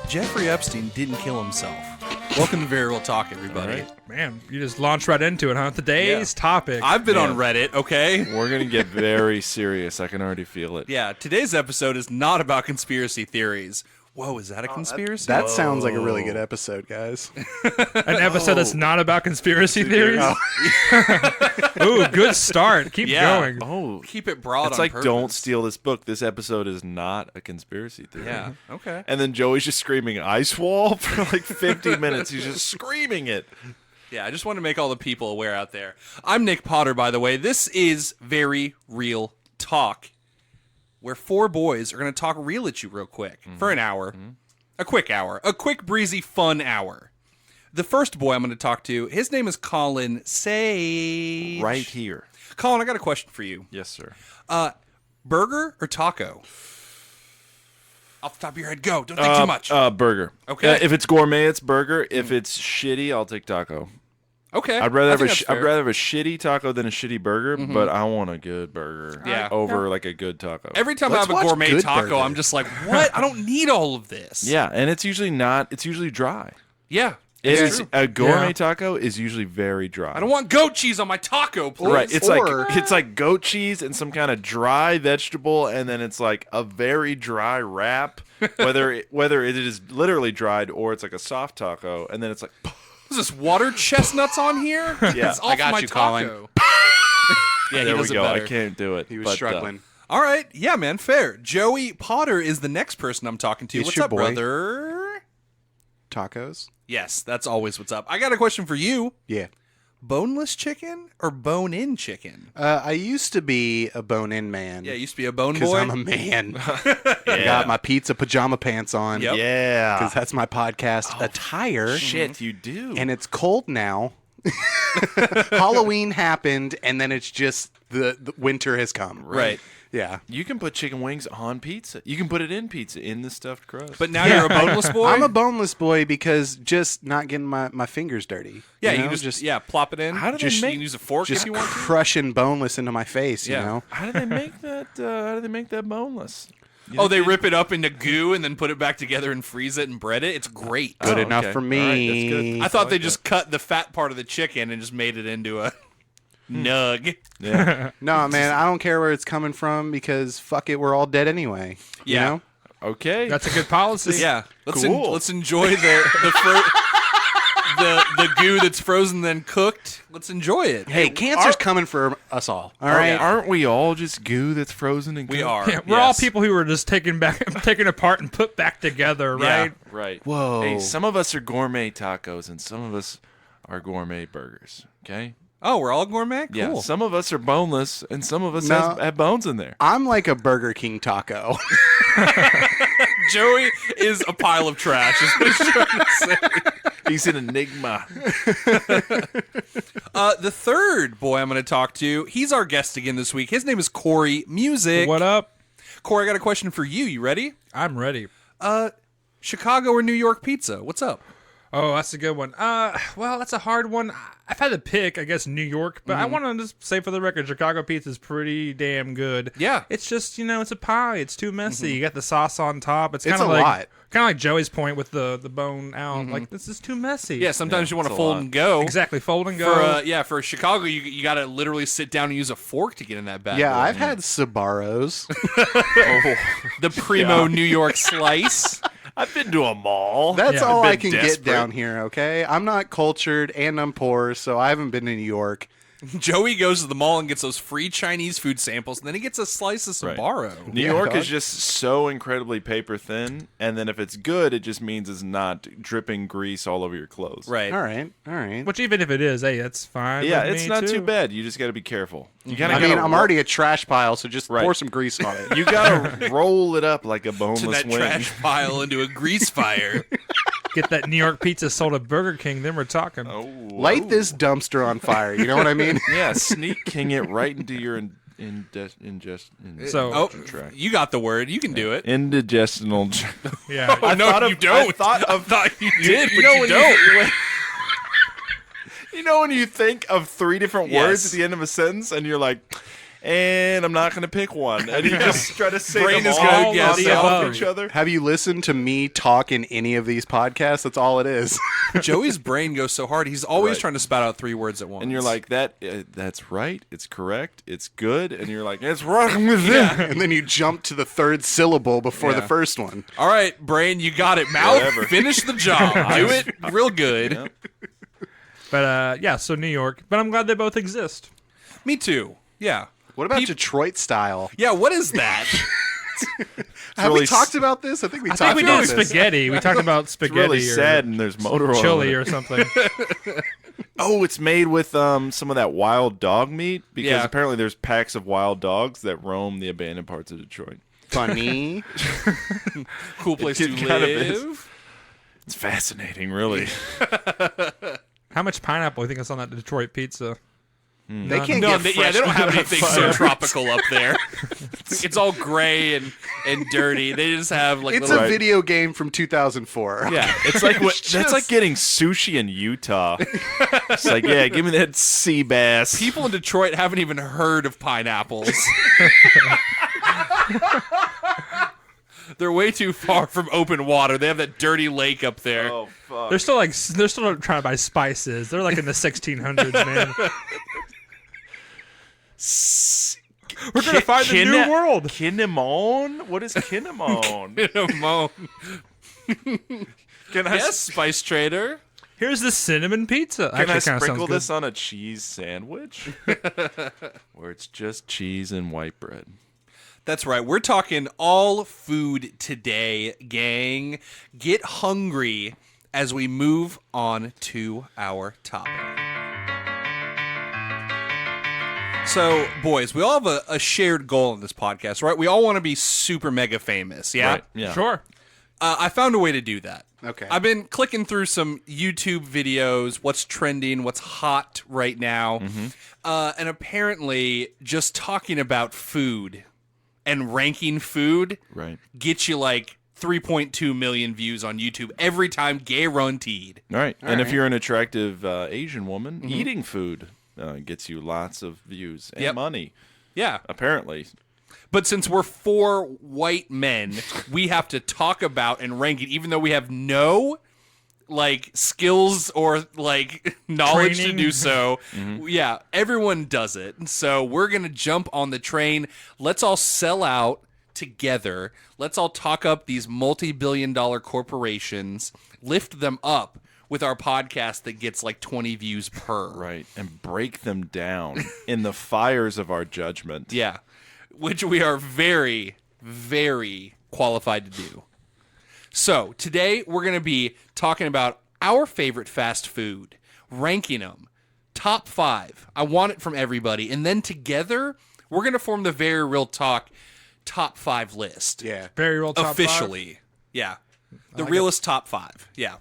Jeffrey Epstein didn't kill himself. Welcome to Very Real Talk, everybody. Right. Man, you just launched right into it, huh? Today's topic. I've been on Reddit, okay? We're going to get very serious. I can already feel it. Yeah, today's episode is not about conspiracy theories. Whoa, is that a conspiracy? That sounds like a really good episode, guys. An episode that's not about conspiracy theories? Ooh, good start. Keep going. Oh, Keep it broad it's on like, purpose. don't steal this book. This episode is not a conspiracy theory. Yeah, okay. And then Joey's just screaming ice wall for like 50 minutes. He's just screaming it. Yeah, I just want to make all the people aware out there. I'm Nick Potter, by the way. This is Very Real Talk, where four boys are going to talk real at you real quick for an hour. A quick hour. A quick, breezy, fun hour. The first boy I'm going to talk to, his name is Collin. Sage. Right here. Collin, I got a question for you. Yes, sir. Burger or taco? Off the top of your head, go. Don't think too much. Burger. Okay. If it's gourmet, it's burger. If it's shitty, I'll take taco. Okay. I'd rather I have think that's fair. I'd rather have a shitty taco than a shitty burger, but I want a good burger. Yeah. Over like a good taco. Every time I Let's have a watch gourmet Good taco, Burger. I'm just like, what? I don't need all of this. Yeah, and it's usually not. It's usually dry. Yeah. It It's is true. a gourmet Yeah. taco is usually very dry. I don't want goat cheese on my taco, please. Right, it's Or- like goat cheese and some kind of dry vegetable, and then it's like a very dry wrap, whether it is literally dried or it's like a soft taco, and then it's like Is this water chestnuts on here? Yeah. It's off I got my you, taco. Collin. Yeah, he there we does it go. better. I can't do it. He was but, struggling. All right, yeah, man, fair. Joey Potter is the next person I'm talking to. It's What's your up, boy. brother? Tacos? Yes, that's always what's up. I got a question for you. Yeah. Boneless chicken or bone-in chicken? I used to be a bone-in man. Yeah, you used to be a bone Because boy. I'm a man. I got my pizza pajama pants on. Yep. Yeah. Because that's my podcast attire. Shit, you do. And it's cold now. Halloween happened, and then it's just the winter has come. Right. Yeah. You can put chicken wings on pizza. You can put it in pizza in the stuffed crust. But now you're a boneless boy? I'm a boneless boy because just not getting my fingers dirty. Yeah, you you know? can just plop it in. How do they just, make- you can use a fork just if you want to. crushing boneless into my face, Yeah. you know? how do they make that? How do they make that boneless? You Oh, think they rip it up into goo and then put it back together and freeze it and bread it? It's great. Good Oh, enough okay. for me. All right, that's good. I thought like they that. just cut the fat part of the chicken and just made it into a nug. Yeah. No, man, I don't care where it's coming from because fuck it, we're all dead anyway. You Yeah. know? Okay. That's a good policy. Yeah, let's Cool. let's enjoy the goo that's frozen then cooked. Let's enjoy it. Hey, cancer's coming for us all. All right. Aren't we all just goo that's frozen and We cooked? are. Yeah, we're all yes. people who were just taken apart and put back together, Yeah. right? Right. Whoa. Hey, some of us are gourmet tacos and some of us are gourmet burgers. Okay. Oh, we're all gourmet. Cool. Yeah. Some of us are boneless and some of us No. have bones in there. I'm like a Burger King taco. Joey is a pile of trash. Is what he's trying to say. He's an enigma. The third boy I'm going to talk to, he's our guest again this week. His name is Corey Music. What up? Corey, I got a question for you. You ready? I'm ready. Chicago or New York pizza? What's up? Oh, that's a good one. Well, that's a hard one. I've had to pick, I guess, New York, but I want to just say for the record, Chicago pizza is pretty damn good. Yeah. It's just, it's a pie. It's too messy. You got the sauce on top. It's It's kind of a like lot. kind of like Joey's point with the bone out. Like, this is too messy. Yeah, sometimes you want to it's a fold lot. and go. Exactly. Fold and go. For Chicago, you got to literally sit down and use a fork to get in that bag. Yeah, I've had Sbarros. the primo New York slice. I've been to a mall. That's Yeah. all Been I can desperate. get down here, okay? I'm not cultured and I'm poor, so I haven't been to New York. Joey goes to the mall and gets those free Chinese food samples, and then he gets a slice of Right. Sbarro. New Yeah, York dog. is just so incredibly paper thin, and then if it's good, it just means it's not dripping grease all over your clothes. Right. All right. Which even if it is, hey, that's fine. Yeah, with it's me, not too too bad. You just got to be careful. You kind I of. mean, I'm already a trash pile, so just Right. pour some grease on it. You gotta roll it up like a To boneless that wing. trash pile into a grease fire. Get that New York pizza sold at Burger King, then we're talking. Oh, Light this dumpster on fire. You know what I mean? yeah, sneak king it right into your So- Oh, tract. you got the word. You can do it. Indigestional. Yeah. Oh, no, thought you of- don't. I thought I of- thought you did, but when you don't. You know when you think of three different words Yes. at the end of a sentence, and you're like, and I'm not going to pick one. And you just try to say Brain them is all good, yes, off above. each other. Have you listened to me talk in any of these podcasts? That's all it is. Joey's brain goes so hard. He's always Right. trying to spout out 3 words at once. And you're like, that's right. It's correct. It's good. And you're like, it's wrong with it. And then you jump to the third syllable before the Yeah. first one. all right, brain, you got it. Mouth, Whatever. finish the job. Do it real good. Yeah. But yeah, so New York. But I'm glad they both exist. Me too. Yeah. What about Detroit style? Yeah, what is that? Have really we talked about this? I think we I talked think we about did this. spaghetti. We talked about It's spaghetti really or sad, and there's motor oil. chili in it. or something. Oh, it's made with some of that wild dog meat because Yeah. apparently there's packs of wild dogs that roam the abandoned parts of Detroit. Funny. Cool place to It kind of is. live. It's fascinating, really. How much pineapple do you think is on that Detroit pizza? They can't No, get they, fresh they don't have anything so fire. tropical up there. It's all gray and dirty. They just have like It's little. a video game from 2004. Yeah, it's like what, It's that's like just- getting sushi in Utah. It's like, yeah, give me that sea bass. People in Detroit haven't even heard of pineapples. They're way too far from open water. They have that dirty lake up there. Oh fuck! They're still trying to buy spices. They're like in the 1600s, man. We're gonna find the new world. Kinnamon? What is Kinnamon? Can I Yes, Spice Trader. Here's the cinnamon pizza. can I Actually, kind of sprinkle sounds good. this on a cheese sandwich? Where it's just cheese and white bread. That's right. We're talking all food today, gang. Get hungry as we move on to our topic. So, boys, we all have a shared goal in this podcast, right? We all want to be super mega famous, yeah? Right, yeah. Sure. I found a way to do that. Okay. I've been clicking through some YouTube videos, what's trending, what's hot right now. And apparently, just talking about food and ranking food Right. gets you like 3.2 million views on YouTube every time, guaranteed. Right. And if right. you're an attractive Asian woman, eating food gets you lots of views and Yep. money, Yeah. apparently. But since we're 4 white men, we have to talk about and rank it, even though we have no like skills or like knowledge Training. to do so. Yeah, everyone does it. So we're gonna jump on the train. Let's all sell out together. Let's all talk up these multi-billion-dollar corporations, lift them up with our podcast that gets like 20 views per. Right. And break them down in the fires of our judgment. Yeah, which we are very, very qualified to do. So today we're going to be talking about our favorite fast food, ranking them, top 5. I want it from everybody. And then together we're going to form the Very Real Talk top 5 list. Yeah. Very real top Officially. Yeah. The realest top 5. Yeah.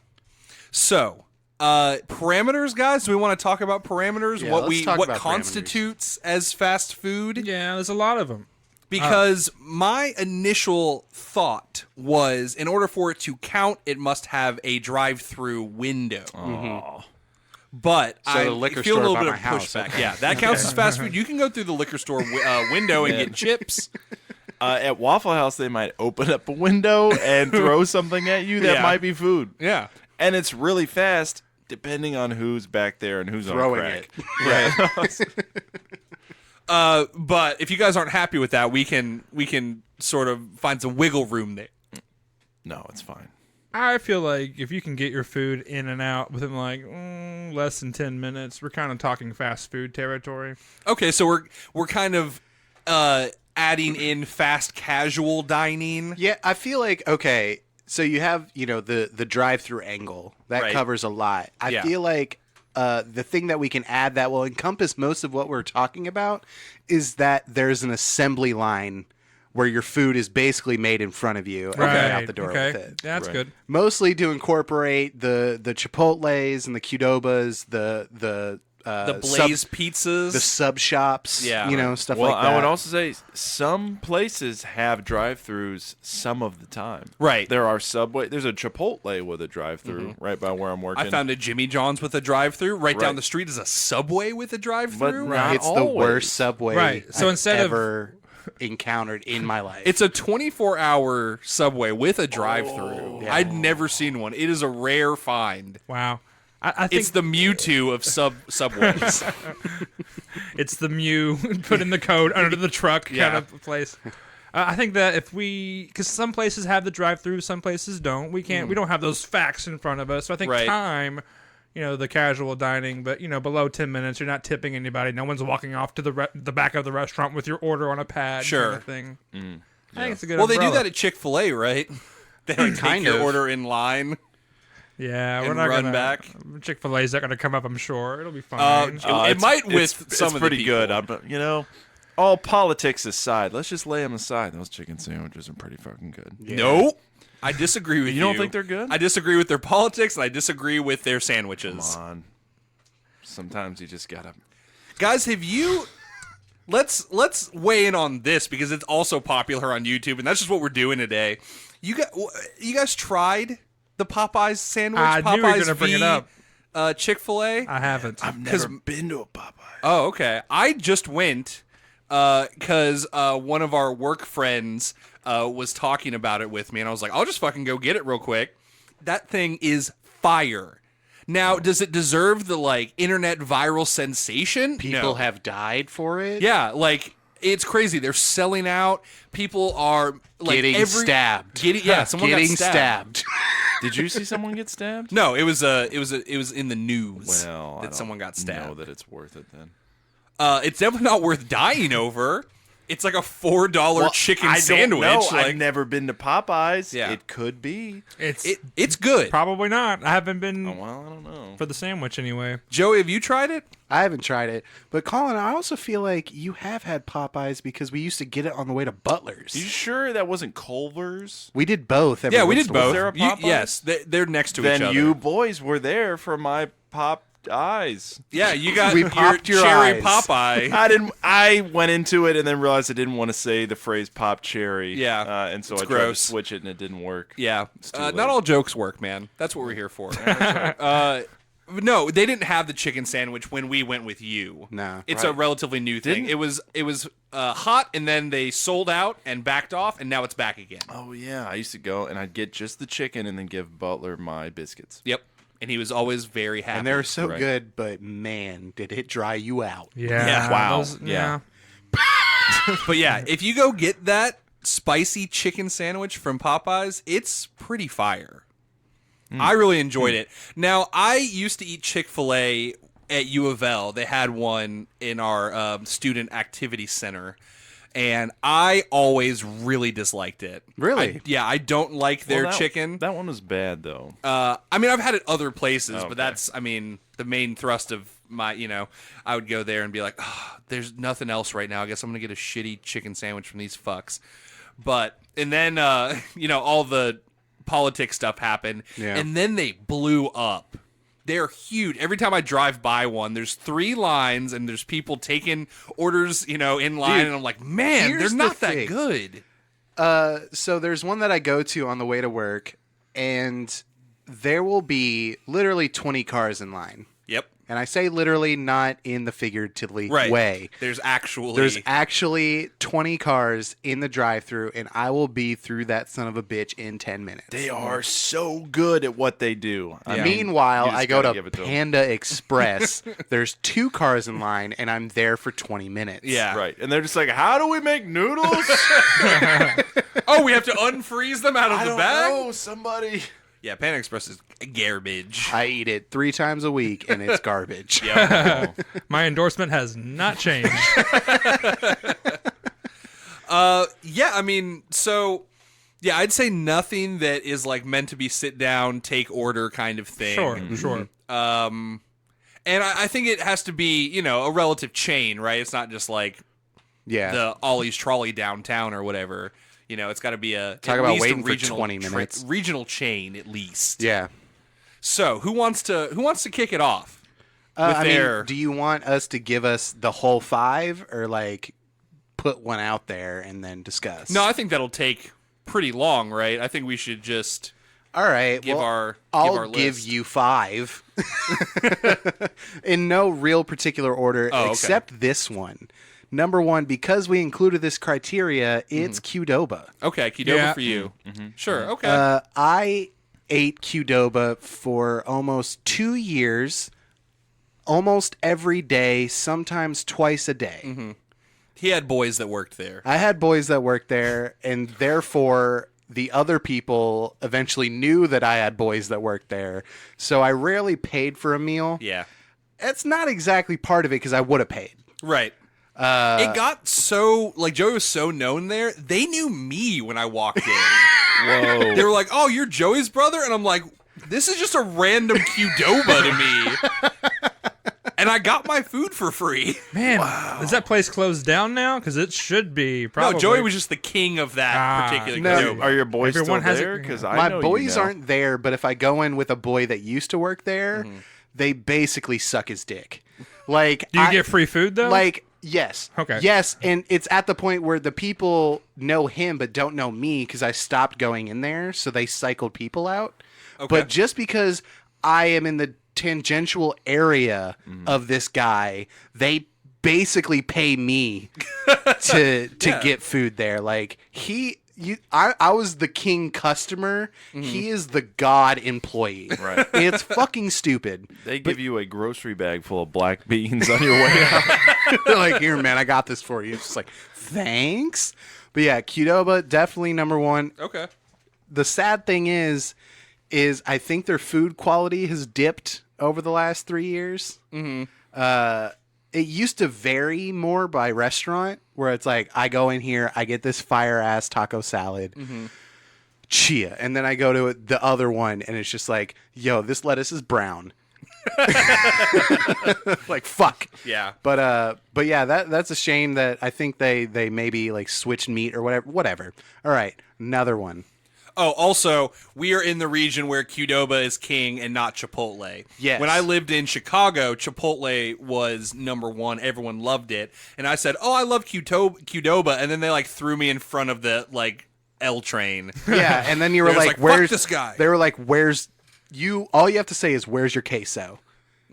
So, parameters, guys. Do we want to talk about parameters? Yeah, what let's talk what about constitutes as fast food? 5. Yeah, there's a lot of them. Because my initial thought was, in order for it to count, it must have a drive-through window. But So I the liquor feel a store little by bit my of house, pushback. okay. Yeah, that counts as fast food. You can go through the liquor store window and get chips. At Waffle House, they might open up a window and throw something at you that Yeah. might be food. Yeah. And it's really fast, depending on who's back there and who's Throwing on crack. it. But if you guys aren't happy with that, we can sort of find some wiggle room there. No, it's fine. I feel like if you can get your food in and out within like less than 10 minutes, we're kind of talking fast food territory. Okay, so we're kind of adding in fast casual dining. Yeah, I feel like, okay, so you have, the drive-through angle. That Right. covers a lot. I Yeah. feel like the thing that we can add that will encompass most of what we're talking about is that there's an assembly line where your food is basically made in front of you and you're out the door okay. with it. That's Right. good. Mostly to incorporate the Chipotles and the Qdobas, the The Blaze pizzas. the sub shops, Yeah. stuff Well, like that. I would also say some places have drive-throughs some of the time. Right. There are Subway. There's a Chipotle with a drive-through right by where I'm working. I found a Jimmy John's with a drive-through. Right down Right. the street is a Subway with a drive-through. But not it's always. the worst Subway Right. So I've instead of- ever encountered in my life. It's a 24-hour Subway with a drive-through. Yeah. I'd never seen one. It is a rare find. Wow. I think It's the Mewtwo of Subways. it's the Mew put in the code under the truck Yeah. kind of place. I think that if because some places have the drive-through, some places don't. We don't have those facts in front of us. So I think Right. time, the casual dining, but below 10 minutes, you're not tipping anybody. No one's walking off to the back of the restaurant with your order on a pad. Sure. Kind of thing. I think it's a good. Well, they do umbrella. that at Chick-fil-A, right? They like take Kind your of. order in line. Yeah, we're and not run gonna, back. Chick-fil-A's not going to come up. I'm sure it'll be fine. It might with it's some of the pretty people. good. All politics aside, let's just lay them aside. Those chicken sandwiches are pretty fucking good. No, I disagree with you. You don't think they're good? I disagree with their politics, and I disagree with their sandwiches. Come on. Sometimes you just gotta. Guys, have you? Let's weigh in on this because it's also popular on YouTube, and that's just what we're doing today. You guys tried the Popeyes sandwich? I knew you were gonna bring it up. Chick-fil-A. I haven't. I've never been to a Popeye. Oh, okay. I just went because one of our work friends was talking about it with me, and I was like, I'll just fucking go get it real quick. That thing is fire. Now, does it deserve the internet viral sensation? People No. have died for it. Yeah, it's crazy. They're selling out. people are like Getting stabbed. Someone Getting got stabbed. Did you see someone get stabbed? No, it was in the news Well, I that don't someone got stabbed. know that it's worth it then. It's definitely not worth dying over. It's like a $4 chicken sandwich. Don't know. Like, I've never been to Popeyes. Yeah. It could be. it's good. Probably not. I haven't been Well, I don't know. for the sandwich anyway. Joey, have you tried it? I haven't tried it, but Collin, I also feel like you have had Popeyes because we used to get it on the way to Butler's. You sure that wasn't Culver's? We did both. every Yeah, we once did in a while. both. there a You- Popeyes? yes, they're next to each Then other. you boys were there for my Popeyes. Yeah, you got We your popped your cherry eyes. Popeye. I went into it and then realized I didn't want to say the phrase "pop cherry." Yeah, and so it's I tried gross. to switch it and it didn't work. Yeah, too late. not all jokes work, man. That's what we're here for. No, they didn't have the chicken sandwich when we went with you. No, it's a right. relatively new thing. Didn't- It was hot, and then they sold out and backed off, and now it's back again. Oh yeah, I used to go and I'd get just the chicken and then give Butler my biscuits. Yep, and he was always very happy. And they were so Right. good, but man, did it dry you out. Yeah. Yeah. Wow. Yeah. But yeah, if you go get that spicy chicken sandwich from Popeyes, it's pretty fire. I really enjoyed it. Now, I used to eat Chick-fil-A at U of L. They had one in our student activity center, and I always really disliked it. Really? I don't like their Well, that- chicken. That one was bad though. I mean, I've had it other places, Okay. but that's, I mean, the main thrust of my, I would go there and be like, oh, there's nothing else right now. I guess I'm going to get a shitty chicken sandwich from these fucks. And then, all the politics stuff happened, Yeah. and then they blew up. They're huge. Every time I drive by one, there's 3 lines, and there's people taking orders, in line, Dude, and I'm like, man, here's they're the not that thing. good. So there's one that I go to on the way to work, and there will be literally 20 cars in line. Yep. And I say literally, not in the figuratively Right. way. There's actually... There's actually 20 cars in the drive-thru, and I will be through that son of a bitch in 10 minutes. They are so good at what they do. I mean, Meanwhile, you just I go gotta to give it to 'em. Panda Express. There's 2 cars in line, and I'm there for 20 minutes. Yeah. Right, and they're just like, "How do we make noodles?" Oh, we have to unfreeze them out of I the don't bag? know. Somebody. Yeah, Panda Express is garbage. I eat it 3 times a week, and it's garbage. My endorsement has not changed. I mean, I'd say nothing that is like meant to be sit down, take order kind of thing. Sure. And I think it has to be, a relative chain, right? It's not just like Yeah. the Ollie's Trolley downtown or whatever. It's got to be Talk at about least waiting a for regional 20 minutes. regional chain at least. Yeah. So who wants to kick it off? with I their. mean, do you want us to give us the whole 5 or like put one out there and then discuss? No, I think that'll take pretty long, right? I think we should just All right. give well, our I'll list. give you 5 in no real particular order Oh, okay. except this one. Number 1, because we included this criteria, it's Qdoba. Okay, Qdoba Yeah. for you. Sure. Okay. I ate Qdoba for almost 2 years, almost every day, sometimes twice a day. He had boys that worked there. I had boys that worked there, and therefore the other people eventually knew that I had boys that worked there. So I rarely paid for a meal. Yeah. It's not exactly part of it because I would have paid. Right. It got so like Joey was so known there. They knew me when I walked in. Whoa. They were like, "Oh, you're Joey's brother," and I'm like, "This is just a random Qdoba to me." And I got my food for free. Man, is that place closed down now? Because it should be. Probably. No, Joey was just the king of that particular no. Qdoba. Are your boys Everyone still has there? it- Because I My know boys you know. aren't there, but if I go in with a boy that used to work there, they basically suck his dick. Like, Do you get free food though? Like, yes. Okay. Yes, and it's at the point where the people know him but don't know me because I stopped going in there, so they cycled people out. Okay. But just because I am in the tangential area of this guy, they basically pay me to get food there. Like I was the king customer. He is the god employee. Right. It's fucking stupid. They give you a grocery bag full of black beans on your way out. They're like, here, man, I got this for you. It's just like, thanks. But yeah, Qdoba, definitely number 1. Okay. The sad thing is I think their food quality has dipped over the last 3 years. It used to vary more by restaurant, where it's like, I go in here, I get this fire-ass taco salad, chia, and then I go to the other one, and it's just like, yo, this lettuce is brown. Like, fuck. Yeah. But yeah, that's a shame that I think they maybe like switched meat or whatever. All right, another one. Oh, also, we are in the region where Qdoba is king and not Chipotle. Yes. When I lived in Chicago, Chipotle was number 1. Everyone loved it. And I said, "Oh, I love Qdoba." And then they like threw me in front of the like L train. Yeah, and then you were It was like, like, "Where's "Fuck this guy?" They were like, "Where's you?" All you have to say is, "Where's your queso?"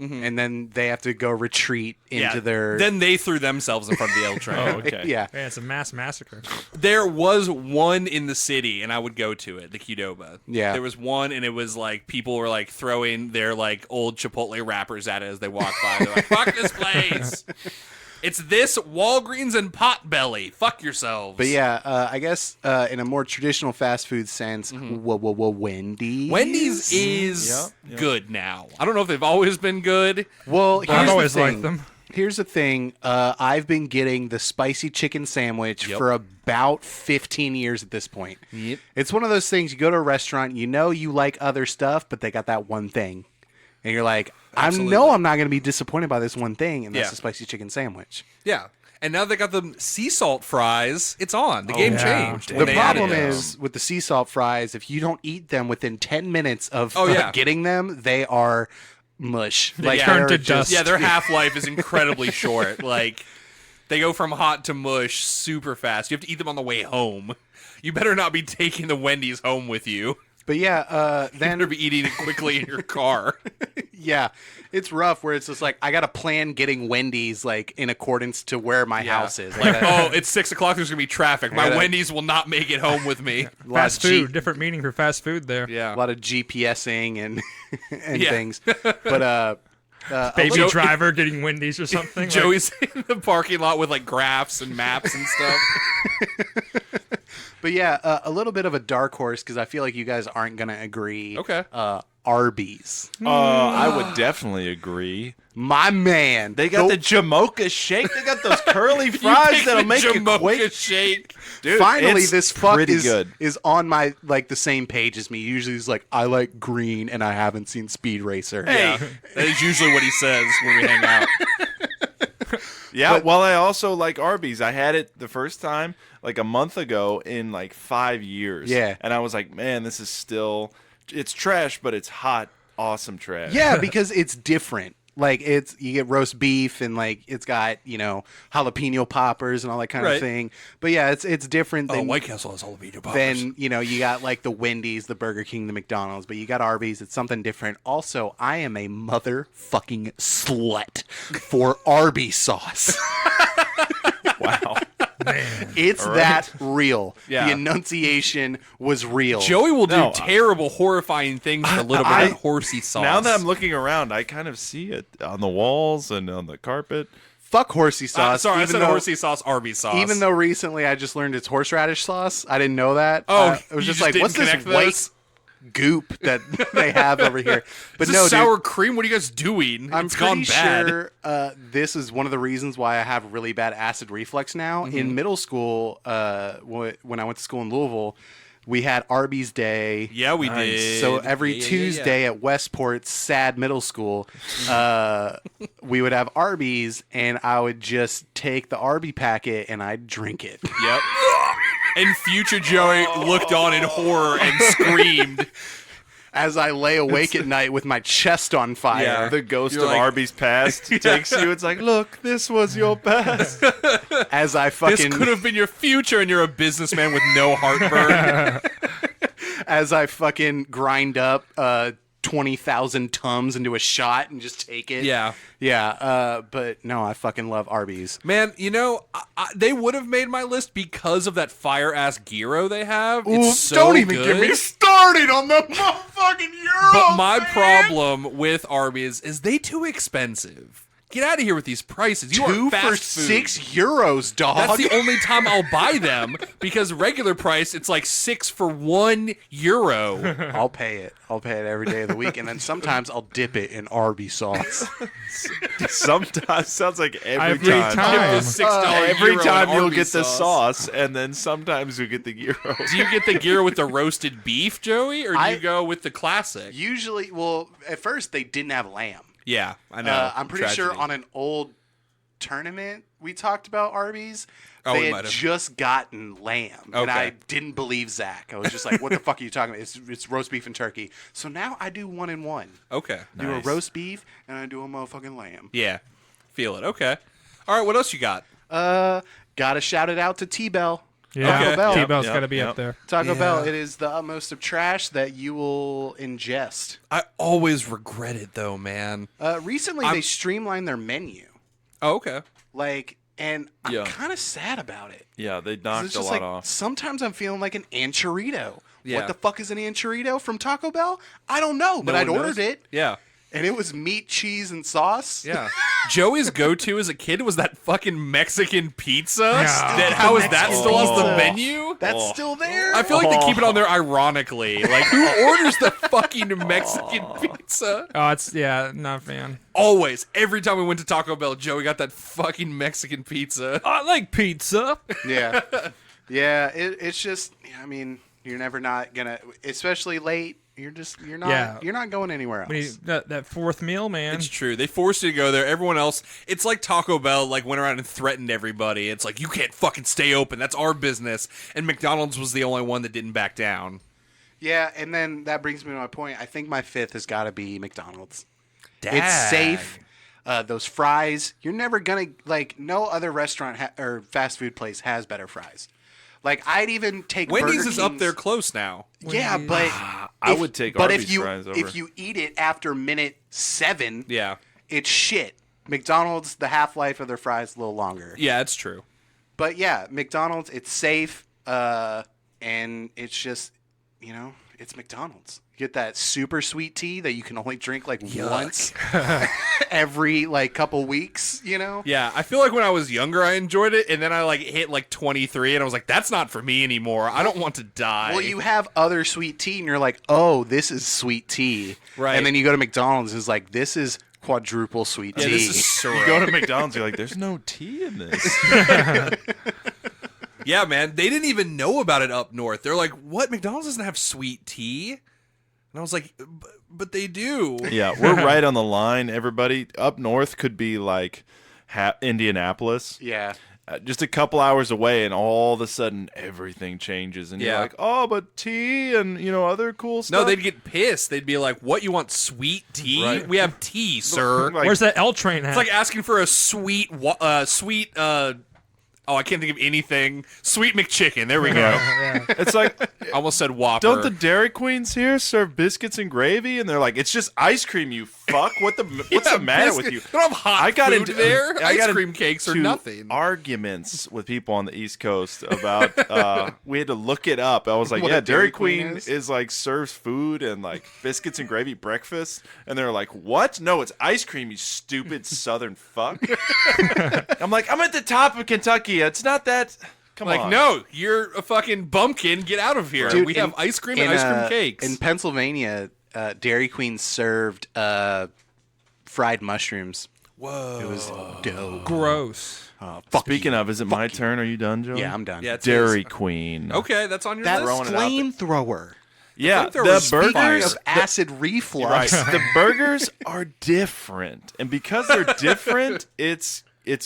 And then they have to go retreat into their. Then they threw themselves in front of the L train. Oh, okay. Yeah. Man, it's a mass massacre. There was one in the city, and I would go to it, the Qdoba. Yeah. There was one, and it was like people were like throwing their like old Chipotle wrappers at it as they walked by. They're like, "Fuck this place! It's this Walgreens and Potbelly. Fuck yourselves." But yeah, I guess in a more traditional fast food sense, Wendy's. Wendy's is Yep. good now. I don't know if they've always been good. Well, I've here's always the thing. liked them. Here's the thing. I've been getting the spicy chicken sandwich Yep. for about 15 years at this point. Yep. It's one of those things, you go to a restaurant, you know you like other stuff, but they got that one thing. And you're like, Absolutely. I know I'm not going to be disappointed by this one thing, and that's Yeah. the spicy chicken sandwich. Yeah. And now they got the sea salt fries. It's on. The game yeah. changed. The when The they added problem them. is with the sea salt fries, if you don't eat them within 10 minutes of Oh, yeah. getting them, they are mush. Yeah. Turn they're to dust. Yeah, their half-life is incredibly short. Like, they go from hot to mush super fast. You have to eat them on the way home. You better not be taking the Wendy's home with you. But yeah, You better then be eating it quickly in your car. yeah, it's rough where it's just like I got to plan getting Wendy's like in accordance to where my house is. Like, oh, it's 6 o'clock. There's gonna be traffic. My gotta- Wendy's will not make it home with me. Fast food, different meaning for fast food there. Yeah. a lot of GPSing and Yeah. things. But Baby Joe- driver getting Wendy's or something. Joey's in the parking lot with like graphs and maps and stuff. but yeah, a little bit of a dark horse because I feel like you guys aren't gonna agree. Okay. Arby's, I would definitely agree. my man. They got the Jamocha shake. They got those curly fries that'll make you Jamocha quake. shake. Dude, Finally, it's this fuck pretty is good. is on my like the same page as me. Usually, he's like, I like green, and I haven't seen Speed Racer. Hey, that is usually what he says when we hang out. Yeah, well, I also like Arby's. I had it the first time like a month ago in like 5 years. Yeah. And I was like, man, this is still, it's trash, but it's hot, awesome trash. Yeah, because it's different. Like you get roast beef and like it's got jalapeno poppers and all that kind of Right. thing. But yeah, it's different than White Castle has jalapeno poppers. then you got like the Wendy's, the Burger King, the McDonald's, but you got Arby's. It's something different. Also, I am a motherfucking slut for Arby's sauce. Wow. It's that real. Yeah. The enunciation was real. Joey will do No, terrible, horrifying things with a little bit of that horsey sauce. Now that I'm looking around, I kind of see it on the walls and on the carpet. Fuck horsey sauce. sorry, I even said though- horsey sauce, Arby's sauce. Even though recently I just learned it's horseradish sauce, I didn't know that. Oh, it was you just just like, didn't what's this connect white those? goop that they have over here? But Is no, this dude, sour cream? What are you guys doing? I'm It's gone pretty bad. sure this is one of the reasons why I have really bad acid reflux now. Mm-hmm. In middle school, when I went to school in Louisville, we had Arby's Day. Yeah, we Nice. did. So every Yeah. Tuesday at Westport's sad middle school, we would have Arby's, and I would just take the Arby packet and I'd drink it. Yep. And future Joey looked on in horror and screamed. As I lay awake at night with my chest on fire. Yeah. The ghost You're of like- Arby's past takes you. It's like, look, this was your past. As I This fucking could have been your future, and you're a businessman with no heartburn. as I fucking grind up 20,000 Tums into a shot and just take it. Yeah. Yeah, but no, I fucking love Arby's. Man, they would have made my list because of that fire-ass gyro they have. Ooh, It's so don't even good. get me started on the motherfucking Euro. But my problem with Arby's is they too expensive. Get out of here with these prices. You Two are fast for food. €6, dog. That's the only time I'll buy them because regular price it's like 6 for €1. I'll pay it. I'll pay it every day of the week, and then sometimes I'll dip it in Arby's sauce. Sometimes sounds like every Every time. time. Give the $6 Every gyro time and you'll Arby's get the sauce, and then sometimes you get the gyro. Do you get the gyro with the roasted beef, Joey, or do I- you go with the classic? Usually, well, at first they didn't have lamb. Yeah, I know. I'm pretty sure Tragedy. on an old tournament we talked about Arby's. Oh, we They might had have. just gotten lamb, and Okay. I didn't believe Zach. I was just like, "What the fuck are you talking about? It's roast beef and turkey." So now I do 1 and 1. Okay. Do a Nice. roast beef and I do a motherfucking lamb. Yeah. Feel it. Okay. All right, what else you got? Gotta shout it out to T-Bell. Yeah, Okay. Bell. T-Bell's Yep, got to be yep. up there. Taco Yeah. Bell, it is the utmost of trash that you will ingest. I always regret it though, man. Recently, they streamlined their menu. Oh, okay. And I'm Yeah. kind of sad about it. Yeah, they 'Cause knocked It's a just lot like off. sometimes I'm feeling like an anchorito. Yeah. What the fuck is an anchorito from Taco Bell? I don't know, but No I'd one ordered knows? it, Yeah. and it was meat, cheese, and sauce. Yeah. Joey's go-to as a kid was that fucking Mexican pizza. Yeah. How is that still on the pizza. menu? That's still there. I feel like they keep it on there ironically. Like, who orders the fucking Mexican pizza? Oh, it's not a fan. Always. Every time we went to Taco Bell, Joey got that fucking Mexican pizza. I like pizza. Yeah, yeah. It's just, I mean, you're never not gonna, especially late. You're not. Yeah. You're not going anywhere else. When you, that fourth meal, man. It's true. They forced you to go there. Everyone else, it's like Taco Bell like went around and threatened everybody. It's like, you can't fucking stay open. That's our business. And McDonald's was the only one that didn't back down. Yeah, and then that brings me to my point. I think my fifth has got to be McDonald's. It's safe. Those fries, you're never gonna no other restaurant or fast food place has better fries. Like I'd even take Wendy's Burger is up King's- there close now. Yeah, but I would take But Arby's if you fries over. if you eat it after minute 7, Yeah. it's shit. McDonald's, the half life of their fries is a little longer. Yeah, it's true. But yeah, McDonald's, it's safe, and it's just it's McDonald's. You get that super sweet tea that you can only drink once every couple weeks. Yeah, I feel like when I was younger, I enjoyed it, and then I hit 23, and I was like, "That's not for me anymore. I don't want to die." Well, you have other sweet tea, and you're like, "Oh, this is sweet tea." Right. And then you go to McDonald's, and it's like, "This is quadruple sweet yeah, tea." this is syrup. You go to McDonald's, you're like, there's no tea in this. Yeah, man, they didn't even know about it up north. They're like, "What? McDonald's doesn't have sweet tea?" And I was like, "But they do." Yeah, we're right on the line, everybody. Up north could be like Indianapolis. Yeah. just a couple hours away, and all of a sudden everything changes, and you're Yeah. like, oh, but tea and other cool stuff. No, they'd get pissed. They'd be like, "What, you want sweet tea? Right. We have tea, sir." Like, Where's that L train at? It's like asking for a sweet. Oh, I can't think of anything. Sweet McChicken. There we go. it's like, I almost said Whopper. don't the Dairy Queens here serve biscuits and gravy? And they're like, it's just ice cream, you fuck. What's the matter with you? They don't have hot I got food into there. I got Ice cream cakes or into nothing. Arguments with people on the East Coast about. We had to look it up. I was like, What yeah, a Dairy Dairy Queen Queen is? is like serves food and like biscuits and gravy breakfast, and they're like, what? No, it's ice cream, you stupid Southern fuck. I'm like, I'm at the top of Kentucky. It's not that. Come Like, on. no, you're a fucking bumpkin. Get out of here. Dude, we have ice cream and ice cream cakes. In Pennsylvania, Dairy Queen served fried mushrooms. Whoa. It was dope. Gross. Fuck Speaking you. of, is it my turn? Are you done, Joe? Yeah, I'm done. Yeah, it's Dairy his. Queen. Okay, that's on your That list. Throwing it out there. flamethrower. Yeah, flamethrower the was fire. burgers. Of acid reflux. Right. The burgers are different, and because they're different, it's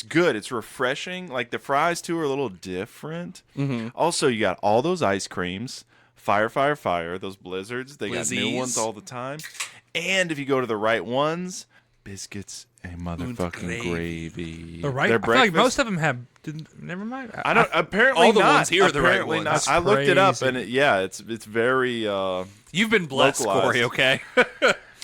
good. It's refreshing. Like the fries too are a little different. Mm-hmm. Also, you got all those ice creams, fire. Those blizzards. They got new Blizzies. ones all the time. And if you go to the right ones, biscuits and motherfucking gravy. The right. Their I feel like breakfast- most of them have. Never mind. I don't. Apparently all the not. ones here are the right Apparently ones. not. That's I looked it up, crazy. and it's very. You've been blessed, Localized. Corey, okay?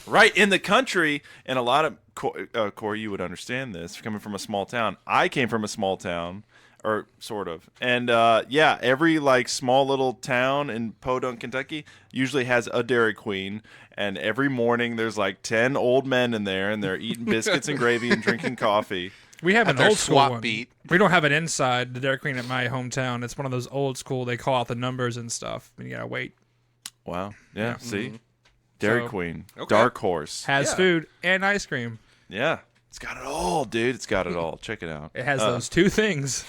Right, in the country, and a lot of Corey, you would understand this coming from a small town. I came from a small town, or sort of, and yeah, every like small little town in Podunk, Kentucky, usually has a Dairy Queen, and every morning there's like 10 old men in there, and they're eating biscuits and gravy and drinking coffee. We have an their old school swap one. beat. We don't have it inside the Dairy Queen at my hometown. It's one of those old school. They call out the numbers and stuff, and you gotta wait. Wow, yeah, see, Dairy So- Queen, Okay. dark horse, Has Yeah. food and ice cream. yeah, it's got it all, dude. It's got it all. Check it out. It has those two things.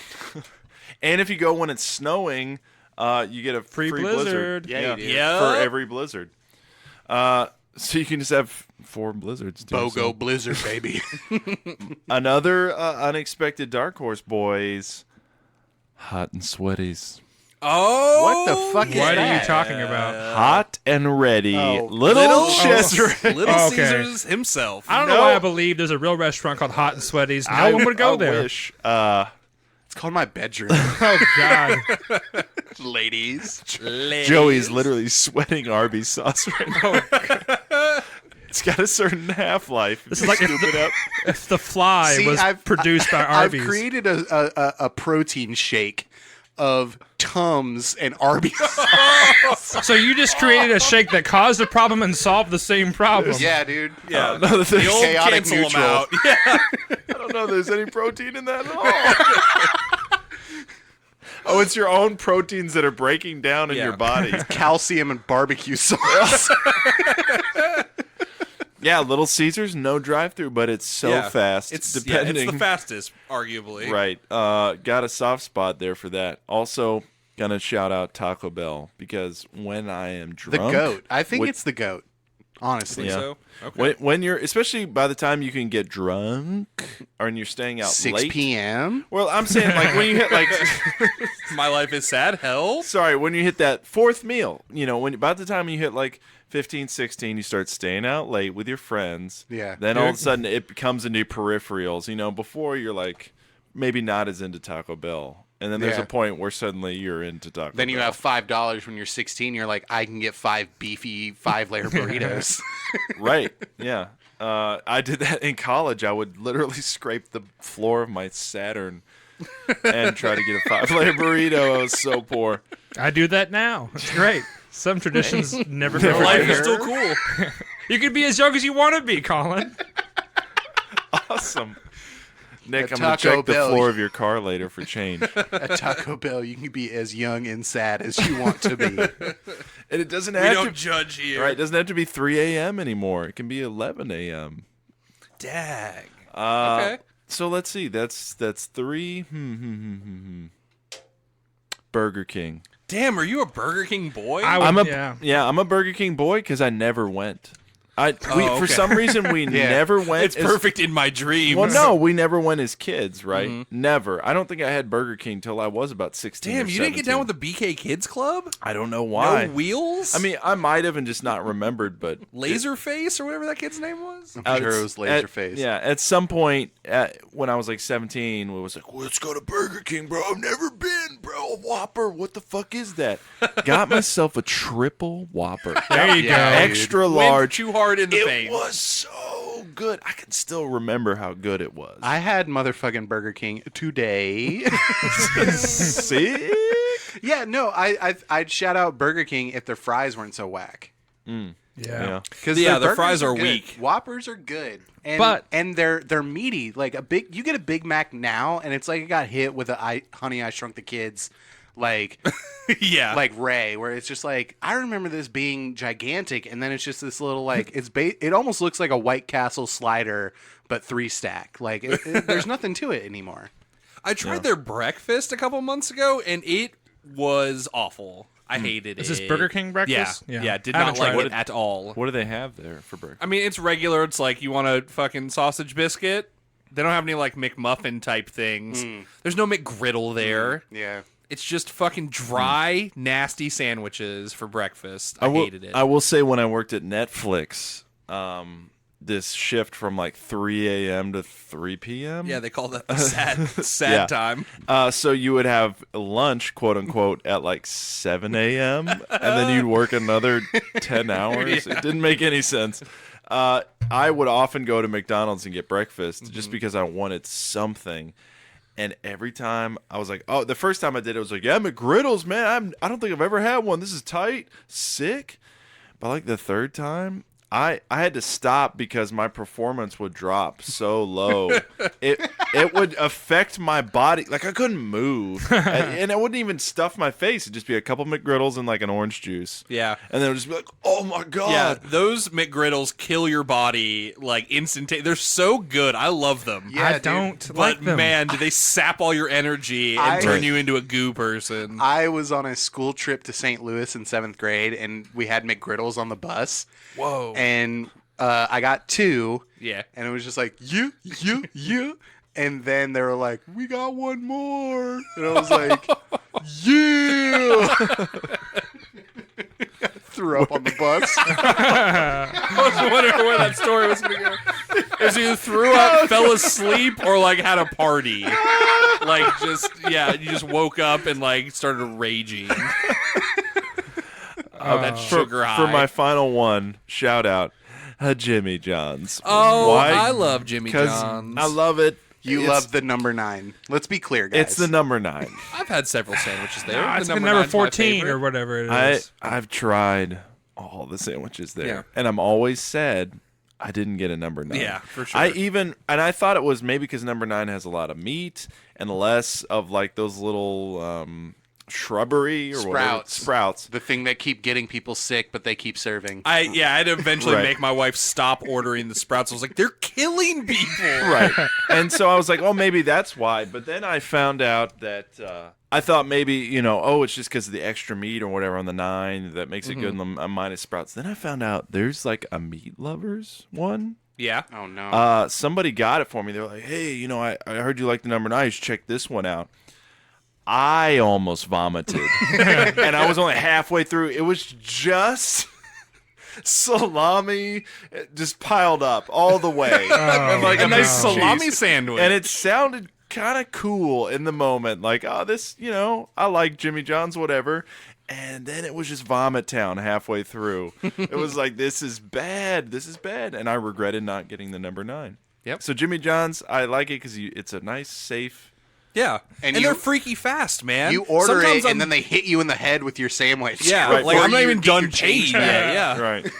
And if you go when it's snowing, you get a free blizzard. blizzard. Yeah, you do. Yeah. For every blizzard. So you can just have 4 blizzards. Dude. BOGO So Blizzard, baby. another unexpected dark horse, boys. Hot and sweaties. Oh, What the fuck is What are you that? talking about? Hot and ready. Oh, Little Chester. Little Okay. Caesars himself. I don't know No. why I believe there's a real restaurant called Hot and Sweaties. No one would go I there. Wish. It's called my bedroom. Oh God! Ladies. Joey's literally sweating Arbys sauce right now. It's got a certain half-life. This is like Scoop it up. if The Fly See, was produced by I've Arbys. created a protein shake of Tums and Arbys. So you just created a shake that caused a problem and solved the same problem. Yeah, dude. Yeah, Another thing. the old Chaotic cancel them neutral. out. Yeah. I don't know if there's any protein in that at all. Oh, it's your own proteins that are breaking down in Yeah. your body. Calcium and barbecue sauce. Yeah, Little Caesars, no drive-through, but it's so Yeah. fast. It's depending. it's the fastest, arguably. Right. Got a soft spot there for that. Also, gonna shout out Taco Bell because when I am The drunk, goat. I think What- it's the goat. Honestly. Yeah. So, okay. when you're, especially by the time you can get drunk, or when you're staying out 6 late. p.m. Well, I'm saying like when you hit like, My life is sad. Hell. sorry, when you hit that fourth meal, when about the time you hit like 15, 16, you start staying out late with your friends. Yeah. Then all of a sudden it becomes into peripherals. Before you're like maybe not as into Taco Bell. And then there's Yeah. a point where suddenly you're into Taco Bell. Then you have $5 when you're 16. You're like, I can get 5 beefy 5-layer burritos. Right. Yeah. I did that in college. I would literally scrape the floor of my Saturn and try to get a 5-layer burrito. I was so poor. I do that now. It's great. Some traditions never go Life away. is still cool. You can be as young as you want to be, Colin. Awesome. Nick, At I'm going to Taco check Bell. the floor of your car later for change. At Taco Bell, you can be as young and sad as you want to be. And it doesn't We have don't to judge here. Right, it doesn't have to be 3 a.m. anymore. It can be 11 a.m. Dag. Okay. Okay. So let's see. That's 3. Burger King. Damn, are you a Burger King boy? I would, I'm a yeah. yeah. I'm a Burger King boy because I never went. For some reason, we never went. It's perfect in my dreams. Well, no, we never went as kids, right? Never. I don't think I had Burger King till I was about 16. Damn, or you didn't get 17. down with the BK Kids Club? I don't know why. No wheels? I mean, I might have and just not remembered, but Laserface or whatever that kid's name was? I'm sure it was Laserface. Yeah, at some point when I was like 17, we was like, let's go to Burger King, bro. I've never been, bro. A Whopper. What the fuck is that? Got myself a triple Whopper. There you go. Extra large. Too hard in the It face. was so good. I can still remember how good it was. I had motherfucking Burger King today. See? Yeah, no, I'd shout out Burger King if their fries weren't so whack. Yeah. Because the fries are good. weak. Whoppers are good, and they're meaty. Like you get a Big Mac now, and it's like it got hit with Honey I Shrunk the Kids, like Yeah. like Ray, where it's just like I remember this being gigantic, and then it's just this little like it almost looks like a White Castle slider, but 3-stack. Like there's nothing to it anymore. I tried their breakfast a couple months ago, and it was awful. I hated it. Is this Burger King breakfast? Yeah. Did I haven't not like tried it at all. What do they have there for breakfast? I mean, it's regular. It's like you want a fucking sausage biscuit. They don't have any like McMuffin type things. There's no McGriddle there. Yeah. It's just fucking dry, nasty sandwiches for breakfast. I hated it. I will say when I worked at Netflix, this shift from like 3 a.m. to 3 p.m. Yeah, they call that the sad time. So you would have lunch, quote unquote, at like 7 a.m. and then you'd work another 10 hours. It didn't make any sense. I would often go to McDonald's and get breakfast just because I wanted something. And every time I was like, the first time I did it, I was like, yeah, McGriddles, man. I don't think I've ever had one. This is tight, sick. But like the third time, I had to stop because my performance would drop so low. It would affect my body. Like I couldn't move. and it wouldn't even stuff my face. It'd just be a couple McGriddles and like an orange juice. Yeah. And then it would just be like, oh my God. Yeah, those McGriddles kill your body like instantaneously. They're so good. I love them. Yeah, I dude. don't But like them. man, do they sap all your energy and turn you into a goo person? I was on a school trip to St. Louis in 7th grade, and we had McGriddles on the bus. Whoa. And I got 2. Yeah. And it was just like, you. And then they were like, we got one more. And I was like, yeah. I threw up on the bus. I was wondering where that story was going to go. It was either threw up, fell asleep, or like had a party. Like you just woke up and like started raging. That sugar high. For my final one, shout out Jimmy John's. Oh, Why? I love Jimmy 'Cause John's. I love it. You love the number 9. Let's be clear, guys. It's the number 9. I've had several sandwiches there. It's The been number 9's my 14 favorite. or whatever it I is. I've tried all the sandwiches there, Yeah. and I'm always sad I didn't get a number 9. Yeah, for sure. I thought it was maybe because number 9 has a lot of meat and less of like those little shrubbery or whatever. Sprouts. the thing that keep getting people sick, but they keep serving. I had to eventually Right. make my wife stop ordering the sprouts. I was like, they're killing people. Right. And so I was like, oh, maybe that's why. But then I found out that I thought maybe, it's just because of the extra meat or whatever on the 9 that makes it good and the minus sprouts. Then I found out there's like a meat lovers one. Yeah. Oh, no. Somebody got it for me. They're like, hey, I heard you like the number 9. You should check this one out. I almost vomited. And I was only halfway through. It was just salami just piled up all the way. And like A nice piece of salami cheese. sandwich. And it sounded kind of cool in the moment. Like, this, I like Jimmy John's, whatever. And then it was just vomit town halfway through. It was like, this is bad. This is bad. And I regretted not getting the number 9. Yep. So Jimmy John's, I like it because it's a nice, safe. Yeah. And And you- they're freaky fast, man. you order Sometimes it, and then they hit you in the head with your sandwich. Yeah, Right. like Before I'm not you even get your done change paid back. yet. Yeah. Right.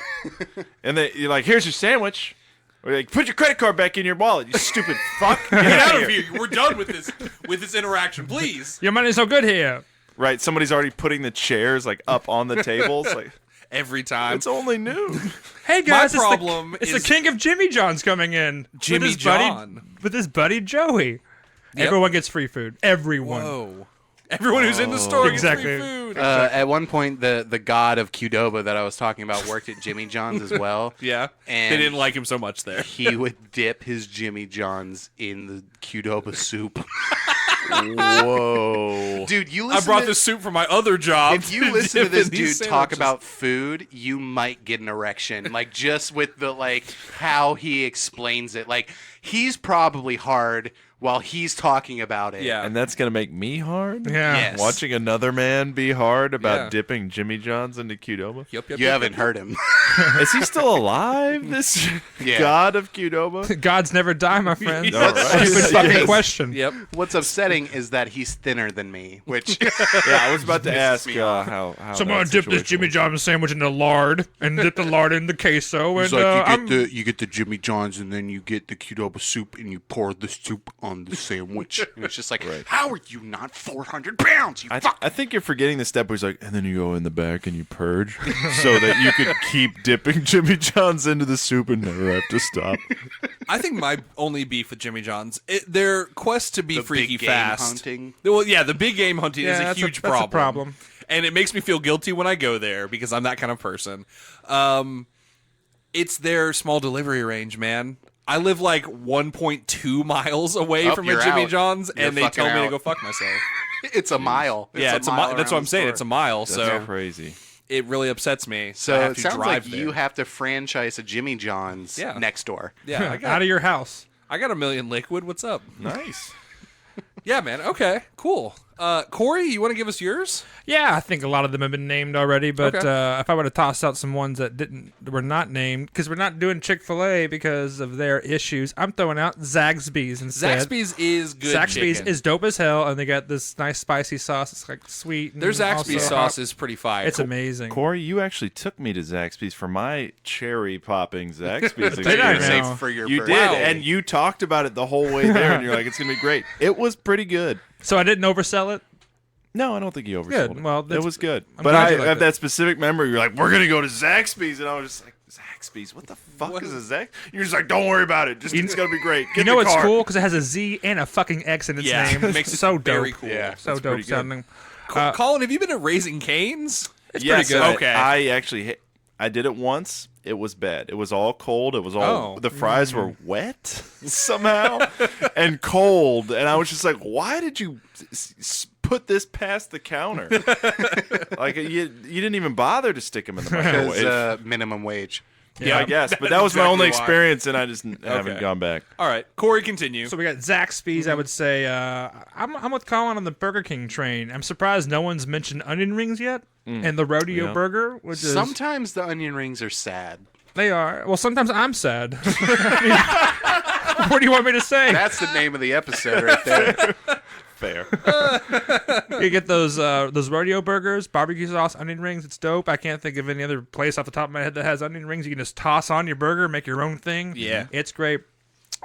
And then you're like, here's your sandwich. Or you're like, put your credit card back in your wallet, you stupid fuck. Get out of here. We're done with this interaction, please. Your money's so good here. Right. Somebody's already putting the chairs like up on the tables. Like, Every time. it's only noon. Hey guys, problem it's is- the king of Jimmy John's coming in. Jimmy with his John. with his buddy Joey. Yep. Everyone gets free food. Everyone. Whoa. Everyone who's in the store Exactly. gets free food. At one point, the god of Qdoba that I was talking about worked at Jimmy John's as well. Yeah, and they didn't like him so much there. He would dip his Jimmy John's in the Qdoba soup. Whoa, dude! You I listen brought to, this soup from my other job. If you listen to this dip in dude these talk sandwiches. about food, you might get an erection. Like just with the how he explains it. Like he's probably hard while he's talking about it. Yeah. And that's going to make me hard? Yeah. Yes. Watching another man be hard about Yeah. dipping Jimmy John's into Qdoba? Yep, You haven't heard him. Is he still alive, this Yeah. god of Qdoba? Gods never die, my friend. All right. Stupid fucking Yes. question. Yep. What's upsetting is that he's thinner than me, which Yeah, I was about to ask me off. how So I'm that gonna dip this situation Jimmy was. John's sandwich in the lard and dip the lard in the queso. It's And like you get the Jimmy John's and then you get the Qdoba soup and you pour the soup on the sandwich. And it's just like, how are you not 400 pounds? You fuck. I think you're forgetting the step where he's like, and then you go in the back and you purge so that you could keep dipping Jimmy John's into the soup and never have to stop. I think my only beef with Jimmy John's, their quest to be The freaky big game fast. hunting. Well, yeah, the big game hunting is a huge that's problem. a problem. And it makes me feel guilty when I go there because I'm that kind of person. It's their small delivery range, man. I live like 1.2 miles away Oh, from a you're Jimmy out. John's, You're and they fucking tell me to out. go fuck myself. It's a mile. Yeah, it's a mile. That's what I'm saying. It's a mile, That's so crazy. it really upsets me. So I have it to sounds drive like there. you have to franchise a Jimmy John's Yeah. next door. Yeah, I out got, of your house. I got a million liquid. What's up? Nice. Yeah, man. Okay, cool. Corey, you want to give us yours? Yeah, I think a lot of them have been named already, but Okay. if I were to toss out some ones that were not named, because we're not doing Chick-fil-A because of their issues, I'm throwing out Zaxby's instead. Zaxby's is good. Zaxby's chicken. is dope as hell, and they got this nice spicy sauce. It's like sweet. And Their Zaxby's also sauce hot. is pretty fire. It's amazing. Corey, you actually took me to Zaxby's for my cherry popping Zaxby's Did I experience. now? For your You birthday. did, and you talked about it the whole way there, and you're like, it's going to be great. It was pretty good. So I didn't oversell it. No, I don't think you oversold Good. it. Well, it that's- was good. I'm But glad I you liked have it. that specific memory. You're like, we're going to go to Zaxby's. And I was just like, Zaxby's? What the fuck What is a Zaxby's? You're just like, don't worry about it. Just, it's going to be great. Get You know in the what's car. cool? Because it has a Z and a fucking X in its Yeah, name. it makes it so very dope. cool. Yeah, So that's dope pretty good. sounding. Colin, have you been at Raising Cane's? It's Yes, pretty good. Okay. I actually, I did it once. It was bad. It was all cold. It was all, Oh. the fries were wet somehow and cold. And I was just like, why did you put this past the counter? Like, you didn't even bother to stick them in the microwave. Because minimum wage. Yeah, I guess. But That's that was my exactly only why. experience, and I just haven't Okay. gone back. All right, Corey, continue. So we got Zaxby's. I would say I'm with Colin on the Burger King train. I'm surprised no one's mentioned onion rings yet, and the rodeo Yeah. burger, which is Sometimes the onion rings are sad. they are. Well, sometimes I'm sad. What do you want me to say? That's the name of the episode right there. Fair. You get those rodeo burgers, barbecue sauce, onion rings. It's dope. I can't think of any other place off the top of my head that has onion rings. You can just toss on your burger, make your own thing. Yeah. It's great.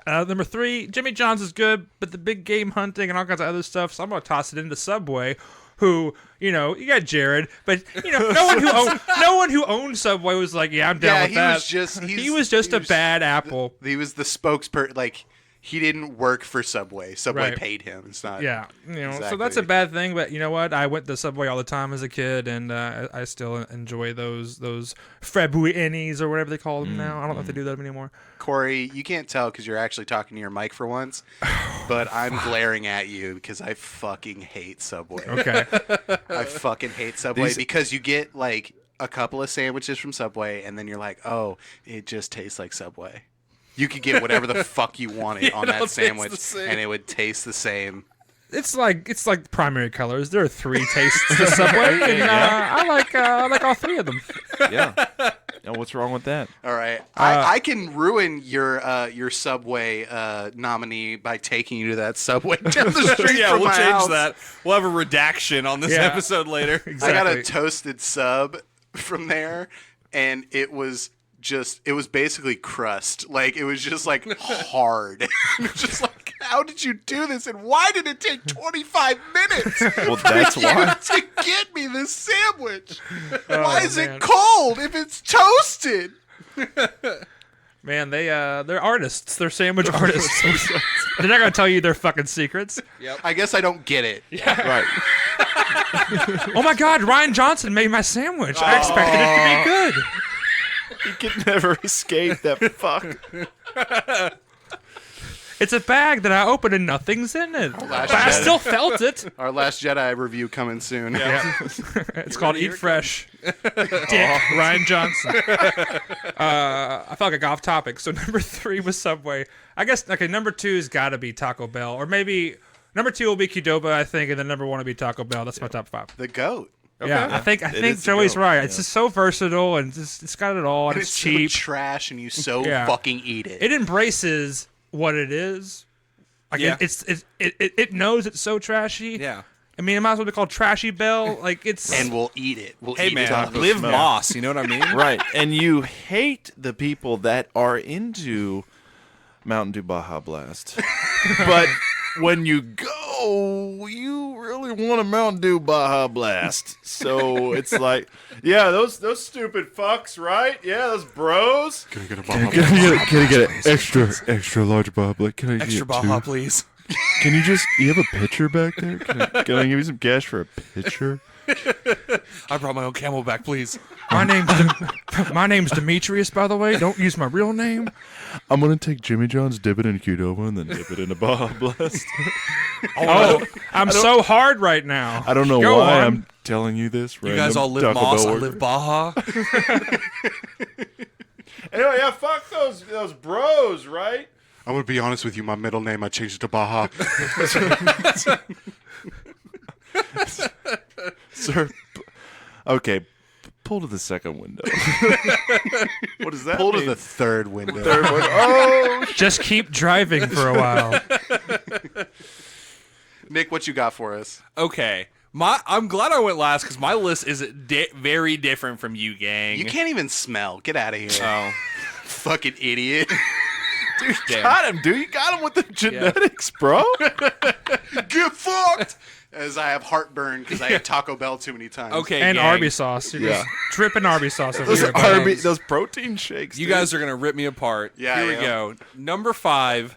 Number 3, Jimmy John's is good, but the big game hunting and all kinds of other stuff. So I'm gonna toss it into Subway. Who, you got Jared, but no one who owned Subway was like, yeah, I'm down Yeah, with he that. was just he was just a bad apple. He was the spokesperson. Like he didn't work for Subway. Subway Right. paid him. It's not. Yeah, so Exactly. that's a bad thing. But you know what? I went to Subway all the time as a kid, and I still enjoy those Frebuenis or whatever they call them now. I don't know if they do that anymore. Corey, you can't tell because you're actually talking to your mic for once, but I'm glaring at you because I fucking hate Subway. Okay, I fucking hate Subway because you get like a couple of sandwiches from Subway, and then you're like, oh, it just tastes like Subway. You could get whatever the fuck you wanted on it'll that taste sandwich, the same. and it would taste the same. it's like primary colors. There are 3 tastes to Subway, and I like all 3 of them. Yeah. And what's wrong with that? All right, I can ruin your Subway nominee by taking you to that Subway down the street yeah, from we'll my change house. that. We'll have a redaction on this Yeah. episode later. I got a Exactly. toasted sub from there, and it was basically crust. Like it was just like hard. It was just like, how did you do this? And why did it take 25 minutes Well, for that's you why. to get me this sandwich? Why is man. it cold if it's toasted? Man, they're artists. They're sandwich artists. They're not gonna tell you their fucking secrets. I guess I don't get it. Right. Oh my God, Ryan Johnson made my sandwich. I expected it to be good. You can never escape that fuck. It's a bag that I opened and nothing's in it. But I still felt it. Our Last Jedi review coming soon. It's called Eat Fresh. Dick Ryan Johnson. I felt like I got off topic. So number 3 was Subway. I guess number 2 has got to be Taco Bell, or maybe number 2 will be Qdoba, I think, and then number 1 will be Taco Bell. That's my top 5. The GOAT. Yeah, I think is the Joey's GOAT. right. It's just so versatile and it's got it all, and And it's it's cheap. so trash, and you so Yeah. fucking eat it. It embraces what it is. Like it knows it's so trashy. Yeah. I mean, it might as well be called Trashy Bell. Like it's And we'll eat it. We'll Hey eat man, it. live smell. Moss. You know what I mean? Right. And you hate the people that are into Mountain Dew Baja Blast. But when you go, you really want a Mountain Dew Baja Blast. So it's like, yeah, those stupid fucks, right? Yeah, those bros. Can I get an extra large Baja Blast? Can I Extra get Baja, two? please. Can you have a pitcher back there? Can I give you some cash for a pitcher? I brought my own Camelback, please. my name's Demetrius, by the way. Don't use my real name. I'm gonna take Jimmy John's, dip it in Qdoba, and then dip it in a Baja Blast. Oh, I'm so hard right now. I don't know Go why on. I'm telling you this. You guys all live Moss, I live Baja. Anyway, yeah, fuck those bros, right? I'm gonna be honest with you. My middle name, I changed it to Baja. Sir. Okay, pull to the second window. What does that Pull to mean? the third window. Third one. Oh, Just keep driving for a while. Nick, what you got for us? Okay. I'm glad I went last because my list is very different from you, gang. You can't even smell. Get out of here. Oh. Fucking idiot. dude, Damn. got him, dude. You got him with the genetics, bro. Get fucked. As I have heartburn because I ate Taco Bell too many times. Okay, And gang. Arby's sauce. You're just dripping Arby's sauce over Those here. Arbys, those protein shakes. You dude. guys are going to rip me apart. Yeah, Here I we am. go. Number 5,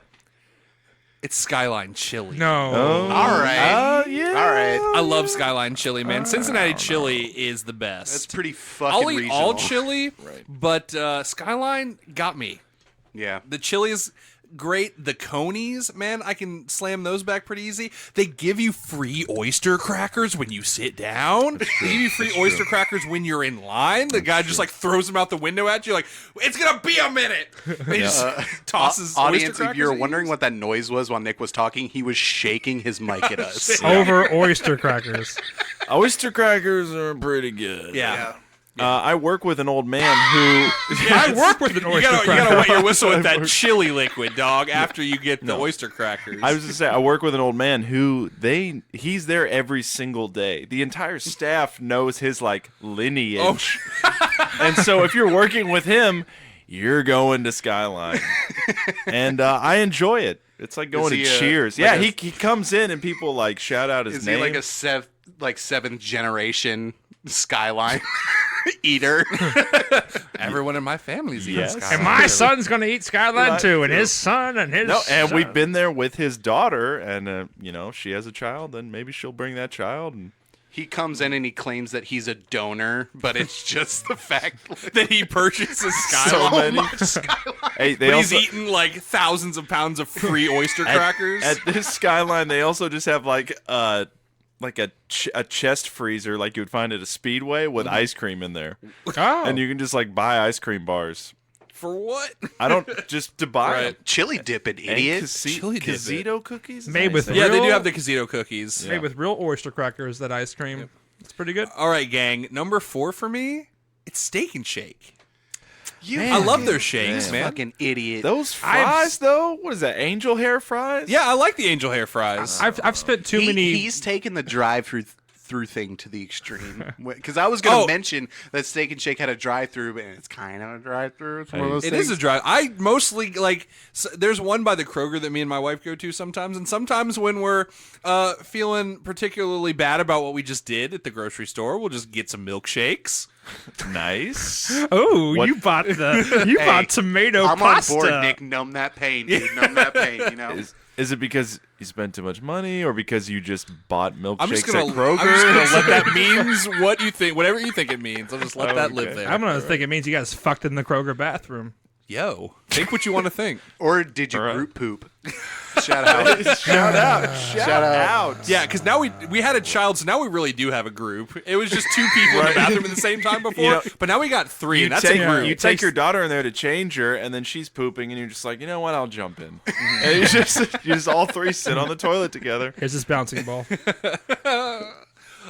it's Skyline Chili. No. All right. yeah. All right. I love Skyline Chili, man. Cincinnati chili is the best. That's pretty fucking I'll eat regional. all chili, but Skyline got me. Yeah. The chili is great. The conies, man, I can slam those back pretty easy. They give you free oyster crackers when you sit down. They give you free oyster crackers when you're in line. The guy just like throws them out the window at you, like, it's gonna be a minute. And he just tosses Audience, oyster if you're crackers wondering at what that noise was while Nick was talking, he was shaking his mic at us. Over oyster crackers. Oyster crackers are pretty good. you. Yeah. I work with an old man who. I work with an You oyster gotta cracker. wet your whistle with that chili liquid, dog, after you get the oyster crackers. I was gonna say I work with an old man who he's there every single day. The entire staff knows his like lineage, and so if you're working with him, you're going to Skyline, and I enjoy it. It's like going he to a- Cheers. like Yeah, a- he comes in and people like shout out his Is name. he like a seventh generation Skyline eater? Everyone in my family's eating Yes. Skyline. And my son's going to eat Skyline too, and too. his son and his No, and son. we've been there with his daughter, and she has a child, then maybe she'll bring that child. And He comes in and he claims that he's a donor, but it's just the fact that he purchases so Skyline. many. Hey, they But he's also eating like thousands of pounds of free oyster crackers. at this Skyline. They also just have like a chest freezer like you would find at a Speedway with ice cream in there, Oh. and you can just like buy ice cream bars. For what? I don't just to buy Right. them. chili dip it, And idiot. Chili dip it. Casito cookies Made with Yeah, they do Real- have the Casito cookies. Made with real oyster crackers, that ice cream. It's pretty good. All right, gang. Number 4 for me, it's Steak and Shake. You I love their shakes, man. fucking idiot. Those fries though. What is that? Angel hair fries? Yeah, I like the angel hair fries. I've spent too many. He's taken the drive-through thing to the extreme. Because I was going to Oh. mention that Steak and Shake had a drive-through, but it's kind of a drive-through. It's one of those It things. is a drive. I mostly like. There's one by the Kroger that me and my wife go to sometimes, and sometimes when we're feeling particularly bad about what we just did at the grocery store, we'll just get some milkshakes. Nice. Oh, What- you bought tomato I'm pasta. on board, Nick. Numb that pain, dude. Numb that pain, you know? Is it because you spent too much money, or because you just bought milkshakes I'm just at gonna Kroger? let that means what you think, whatever you think it means. I'll just let that live there. I'm gonna think it means you guys fucked in the Kroger bathroom. Yo, think what you want to think. Or did you All right. group poop? Shout out. Shout out. Yeah, because now we had a child, so now we really do have a group. It was just 2 people in the bathroom at the same time before, You know, but now we got 3, You and that's take, a group. you take your daughter in there to change her, and then she's pooping, and you're just like, you know what? I'll jump in. And you just all 3 sit on the toilet together. Here's this bouncing ball.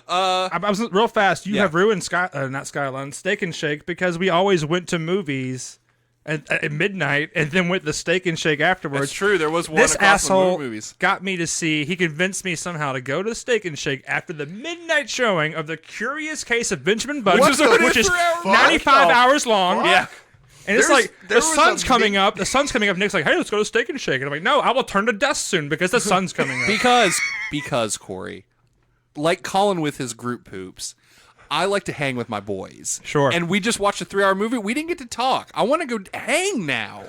I was real fast. You Yeah. have ruined not Skyline, Steak and Shake, because we always went to movies at midnight and then went to Steak and Shake afterwards. That's true. There was one This across from the asshole movies. got me to see. He convinced me somehow to go to Steak and Shake after the midnight showing of The Curious Case of Benjamin Button, which is 95 hours long. Yeah. And it's There's- like there the was sun's a coming up. The sun's coming up. Nick's like, "Hey, let's go to Steak and Shake." And I'm like, "No, I will turn to dust soon because the sun's coming up." Because Corey, like Collin with his group poops, I like to hang with my boys. Sure. And we just watched a 3-hour movie. We didn't get to talk. I want to go hang now.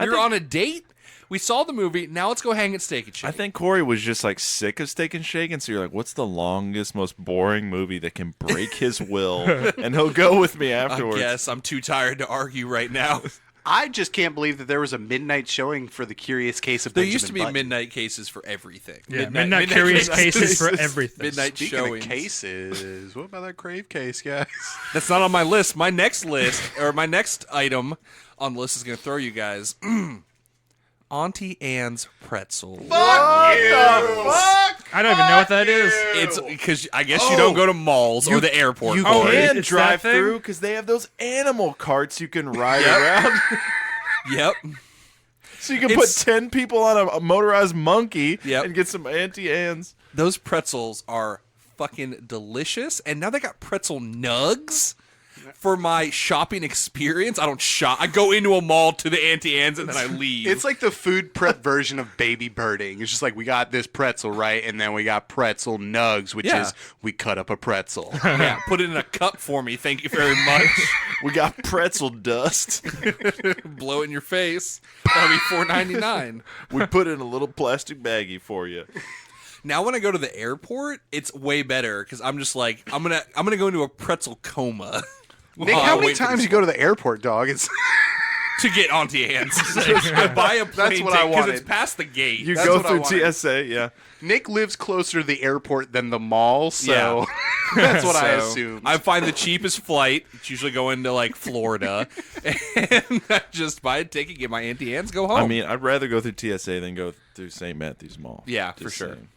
You're on a date. We saw the movie. Now let's go hang at Steak and Shake. I think Corey was just like sick of Steak and Shake, and so you're like, what's the longest, most boring movie that can break his will? And he'll go with me afterwards. I guess I'm too tired to argue right now. I just can't believe that there was a midnight showing for The Curious Case of There Benjamin used to be Button. midnight cases for everything. Yeah, midnight curious cases for everything. Midnight Speaking showings. of cases, what about that Crave case, guys? That's not on my list. My next list, or my next item on the list is going to throw you guys. Auntie Anne's pretzel. I don't even know what that is. It's because I guess you don't go to malls or the airport. You Oh, can it's drive that thing? through because they have those animal carts you can ride around. Yep. So you can It's- put 10 people on a motorized monkey Yep. and get some Auntie Anne's. Those pretzels are fucking delicious. And now they got pretzel nugs for my shopping experience. I don't shop. I go into a mall to the Auntie Anne's and then I leave. It's like the food prep version of baby birding. It's just like we got this pretzel, right? And then we got pretzel nugs, which Yeah. is we cut up a pretzel. yeah, put it in a cup for me. Thank you very much. We got pretzel dust. Blow it in your face. That'll be $4.99. We put it in a little plastic baggie for you. Now when I go to the airport, it's way better because I'm just like I'm gonna go into a pretzel coma. Nick, while I how many wait for times this you go to the airport, dog? It's to get Auntie Anne's? I buy a plane what I ticket because wanted. it's past the gate. You That's go what I through wanted. TSA, yeah. Nick lives closer to the airport than the mall, so Yeah. that's what I So, assumed. I find the cheapest flight. It's usually going to like Florida, and I just buy a ticket, get my Auntie Anne's, go home. I mean, I'd rather go through TSA than go through St. Matthew's Mall. Yeah, Just for sure. saying.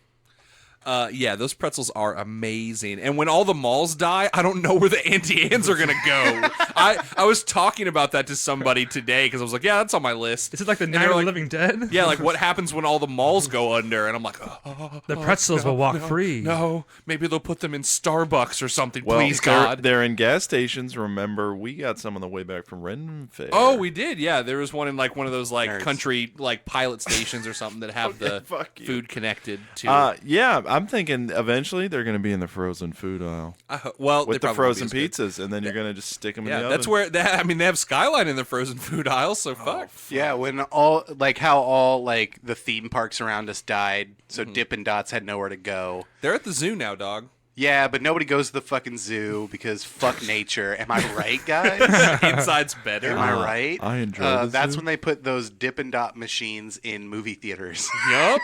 Yeah, those pretzels are amazing. And when all the malls die, I don't know where the Auntie Anne's are gonna go. I was talking about that to somebody today because I was like, yeah, that's on my list. Is it like the And Night they're of the like, Living Dead? Yeah, like what happens when all the malls go under? And I'm like, oh, The pretzels will walk free. no, maybe they'll put them in Starbucks or something. Well, Please, God. They're in gas stations. Remember, we got some on the way back from Ren Fair. Oh, we did. Yeah, there was one in like one of those like Nerds. country like pilot stations or something that have the fuck you. food connected to. Yeah, I'm thinking eventually they're going to be in the frozen food aisle Well, with they the probably won't frozen be as good. pizzas, and then you're going to just stick them in the Yeah, oven. that's where I mean they have Skyline in the frozen food aisle. So fuck. yeah, when all like how all like the theme parks around us died, so Dippin' Dots had nowhere to go. They're at the zoo now, dog. Yeah, but nobody goes to the fucking zoo because fuck nature. Am I right, guys? Inside's better. Am I right? I enjoy the That's zoo. when they put those Dippin' Dot machines in movie theaters. Yup.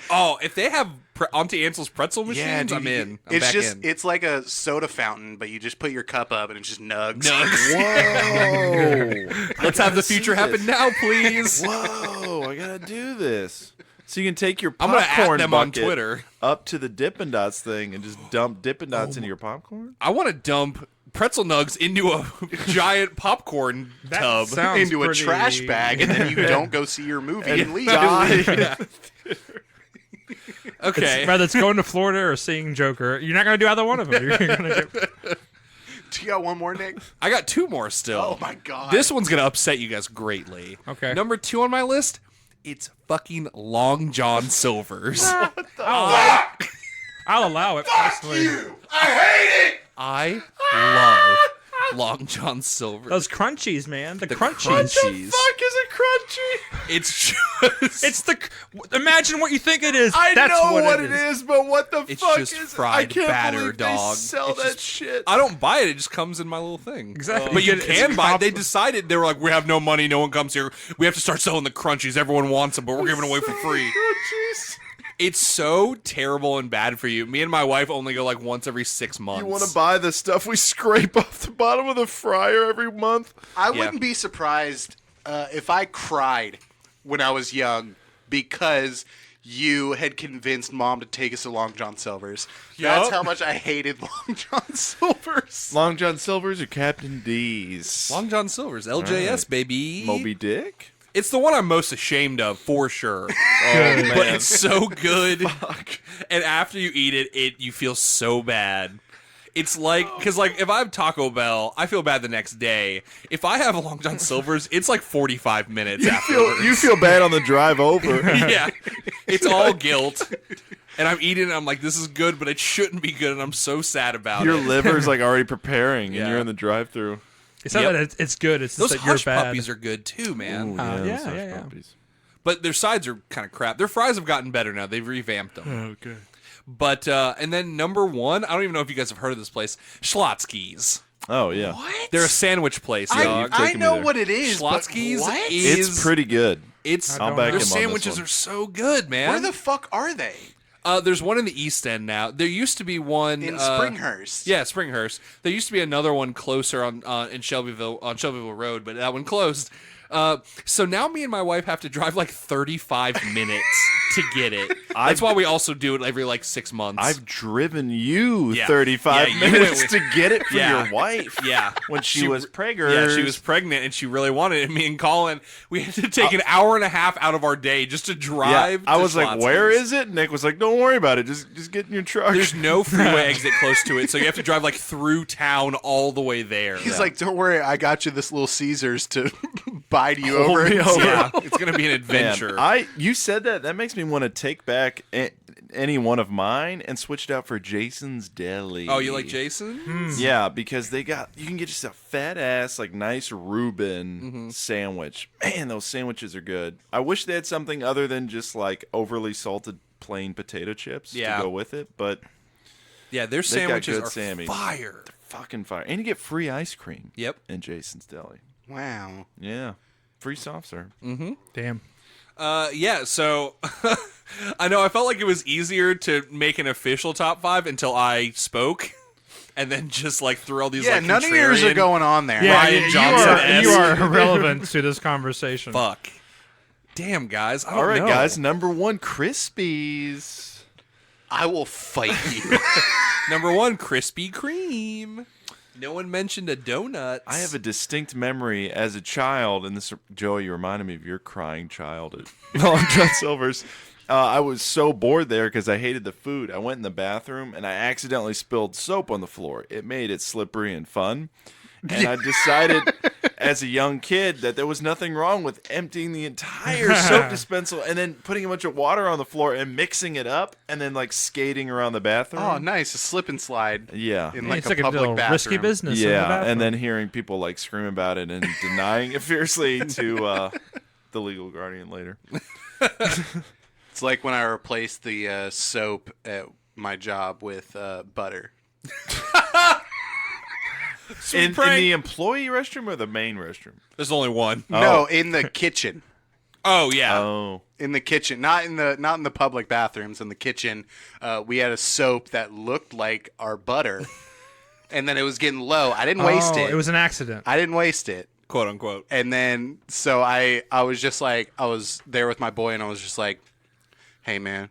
Oh, if they have Auntie Ansel's pretzel machines, dude, I'm in. I'm it's back just in. it's like a soda fountain, but you just put your cup up and it just nugs. Whoa! Let's have the future happen now, please. Whoa! I gotta do this. So you can take your I'm popcorn gonna at them on bucket Twitter. up to the Dippin' Dots thing and just dump Dippin' Dots into your popcorn. I want to dump pretzel nugs into a giant popcorn That tub. sounds Into a pretty- trash bag, and then you don't go see your movie and leave. Okay. Whether it's going to Florida or seeing Joker, you're not going to do either one of them. You're gonna do... Do you got one more, Nick? I got 2 more still. Oh my god! This one's gonna upset you guys greatly. Okay. Number 2 on my list. It's fucking Long John Silver's. I'll allow it. Personally. I love Long John Silver's. Those crunchies, man. The, The crunchies. crunchies. Fuck is a crunchy. It's just It's the. Imagine what you think it is. I That's know what it it is, but what the It's fuck just is fried I can't batter, believe dog. They sell It's that just- shit. I don't buy it. It just comes in my little thing. Exactly. But you It's can buy it. They comp- decided, they were like, we have no money. No one comes here. We have to start selling the crunchies. Everyone wants them, but we're giving away for free. Crunchies. It's so terrible and bad for you. Me and my wife only go like once every 6 months. You want to buy the stuff we scrape off the bottom of the fryer every month? I wouldn't be surprised if I cried when I was young because you had convinced Mom to take us to Long John Silver's. That's Yup. how much I hated Long John Silver's. Long John Silver's or Captain D's? Long John Silver's, LJS, baby. Moby Dick? It's the one I'm most ashamed of, for sure. Good. But it's so good. And after you eat it, you feel so bad. It's like, because like if I have Taco Bell, I feel bad the next day. If I have a Long John Silver's, it's like 45 minutes afterwards. You feel bad on the drive over. Yeah, it's all guilt. And I'm eating, and I'm like, this is good, but it shouldn't be good, and I'm so sad about Your it. liver's like already preparing, Yeah. and you're in the drive-through. It's not Yep. that it's good. It's just Those that you're hush bad. puppies are good too, man. Ooh, yeah, those hush yeah. puppies. But their sides are kind of crap. Their fries have gotten better now. They've revamped them. Okay. But, and then number one, I don't even know if you guys have heard of this place, Schlotzsky's. Oh yeah, What? They're a sandwich place, Yeah, dog. you've I taken me know there. what it is, but Schlotzsky's what? is... it's pretty good. It's I'll back their him on this sandwiches one. are so good, man. Where the fuck are they? There's one in the East End now. There used to be one In Springhurst. Yeah, Springhurst. There used to be another one closer in Shelbyville on Shelbyville Road, but that one closed. So now me and my wife have to drive like 35 minutes to get it. That's why we also do it every like 6 months. I've driven you Yeah. 35 Yeah, you minutes went to get it from Yeah. your wife. yeah. When she was pregnant. Yeah, she was pregnant and she really wanted it. Me and Collin, we had to take an hour and a half out of our day just to Yeah, drive. I to was like, Schlotzsky's. "Where is it?" Nick was like, "Don't worry about it. Just get in your truck." There's no freeway exit close to it, so you have to drive like through town all the way there. He's like, don't worry, I got you this little Caesars to bide you Hold over. me over. yeah, it's gonna be an adventure. Man, you said that makes me want to take back any one of mine and switch it out for Jason's Deli. Oh, you like Jason? Yeah, because you can get yourself a fat ass like nice Reuben sandwich. Man, those sandwiches are good. I wish they had something other than just like overly salted plain potato chips Yeah. to go with it, but Yeah, their got sandwiches good are Sammys. fire. fucking fire. And you get free ice cream Yep. in Jason's Deli. Wow. Yeah. Free soft serve. Damn. Yeah, so I know I felt like it was easier to make an official top 5 until I spoke, and then just like threw all these Yeah, like none of yours are contrarian- going on there. Yeah, Ryan you Johnson-esque. are irrelevant to this conversation. Fuck. Damn, guys. I don't All right, know. guys. Number 1, Crispies. I will fight you. Number 1, Krispy Kreme. No one mentioned a donut. I have a distinct memory as a child, and this, Joey, you reminded me of your crying child at Long John Silver's. I was so bored there because I hated the food. I went in the bathroom, and I accidentally spilled soap on the floor. It made it slippery and fun. And I decided as a young kid that there was nothing wrong with emptying the entire soap dispenser and then putting a bunch of water on the floor and mixing it up and then like skating around the bathroom. Oh, nice. A slip and slide. Yeah. In Yeah, like it's a like a public little bathroom. risky business. in the Yeah, bathroom. and then hearing people like scream about it and denying it fiercely to the legal guardian later. It's like when I replaced the soap at my job with butter. In the employee restroom or the main restroom? There's only one. No, in the kitchen. Oh, yeah. Oh, In the kitchen, not in the public bathrooms. In the kitchen, we had a soap that looked like our butter, and then it was getting low. I didn't waste it. It was an accident. I didn't waste it. Quote unquote. And then so I was just like, I was there with my boy, and I was just like, hey man,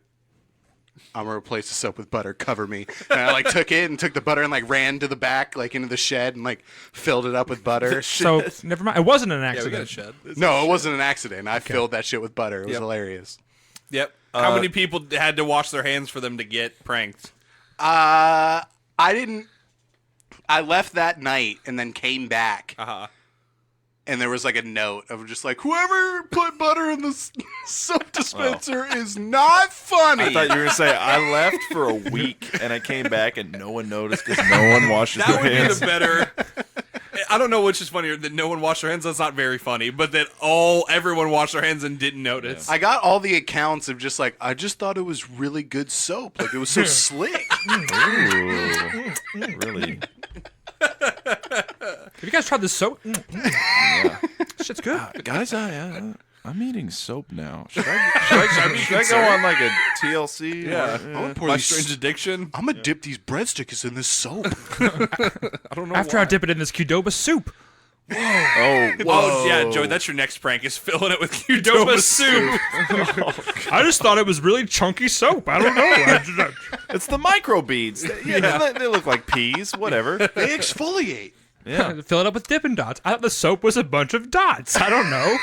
I'm gonna replace the soap with butter. Cover me. And I like took it and took the butter and like ran to the back, like into the shed, and like filled it up with butter. So never mind. It wasn't an Yeah, we got a accident. shed. No, it wasn't an accident. I filled that shit with butter. It was hilarious. Yep. How many people had to wash their hands for them to get pranked? I didn't. I left that night and then came back. Uh-huh. And there was like a note of just like, whoever put butter in the soap dispenser is not funny. I thought you were going to say, I left for a week and I came back and no one noticed because no one washes That their would be hands. the better. I don't know which is funnier, that no one washed their hands. That's not very funny, but that everyone washed their hands and didn't notice. I got all the accounts of just like, I just thought it was really good soap. Like, it was so slick. Ooh, really? Have you guys tried this soap? Yeah. Shit's good. Guys, I'm eating soap now. Should I go on like a TLC? Yeah. I'm gonna pour My these- strange addiction. I'm gonna dip these breadsticks in this soap. I don't know. After I dip it in this Qdoba soup. Oh, Oh yeah, Joey, that's your next prank is filling it with Qdoba soup. I just thought it was really chunky soap. I don't know. it's the microbeads. Yeah, they look like peas. Whatever. They exfoliate. Yeah. Fill it up with Dippin' Dots. I thought the soap was a bunch of dots. I don't know.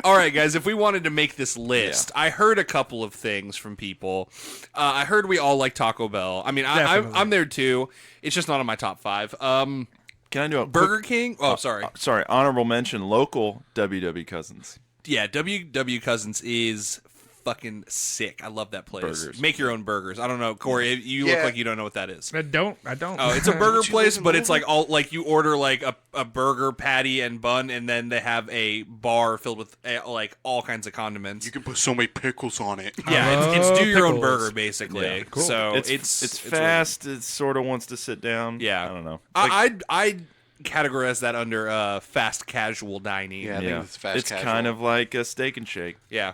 All right, guys, if we wanted to make this list, I heard a couple of things from people. I heard we all like Taco Bell. I mean, I'm there too. It's just not on my top 5. Can I do a Burger quick, King? Oh, sorry. sorry, honorable mention. Local WW Cousins. Yeah, WW Cousins is fucking sick. I love that place. Burgers. Make your own burgers. I don't know, Corey. You look Yeah. like you don't know what that is. I don't. Oh, it's a burger you place, live in but it's Louisville? like all like you order like a burger patty and bun, and then they have a bar filled with like all kinds of condiments. You can put so many pickles on it. Yeah, it's do your own pickles. burger basically. Yeah, cool. So It's really- fast. It sort of wants to sit down. Yeah. I don't know. I'd categorize that under fast casual dining. Yeah. I think it's fast It's casual. kind of like a Steak and Shake. Yeah.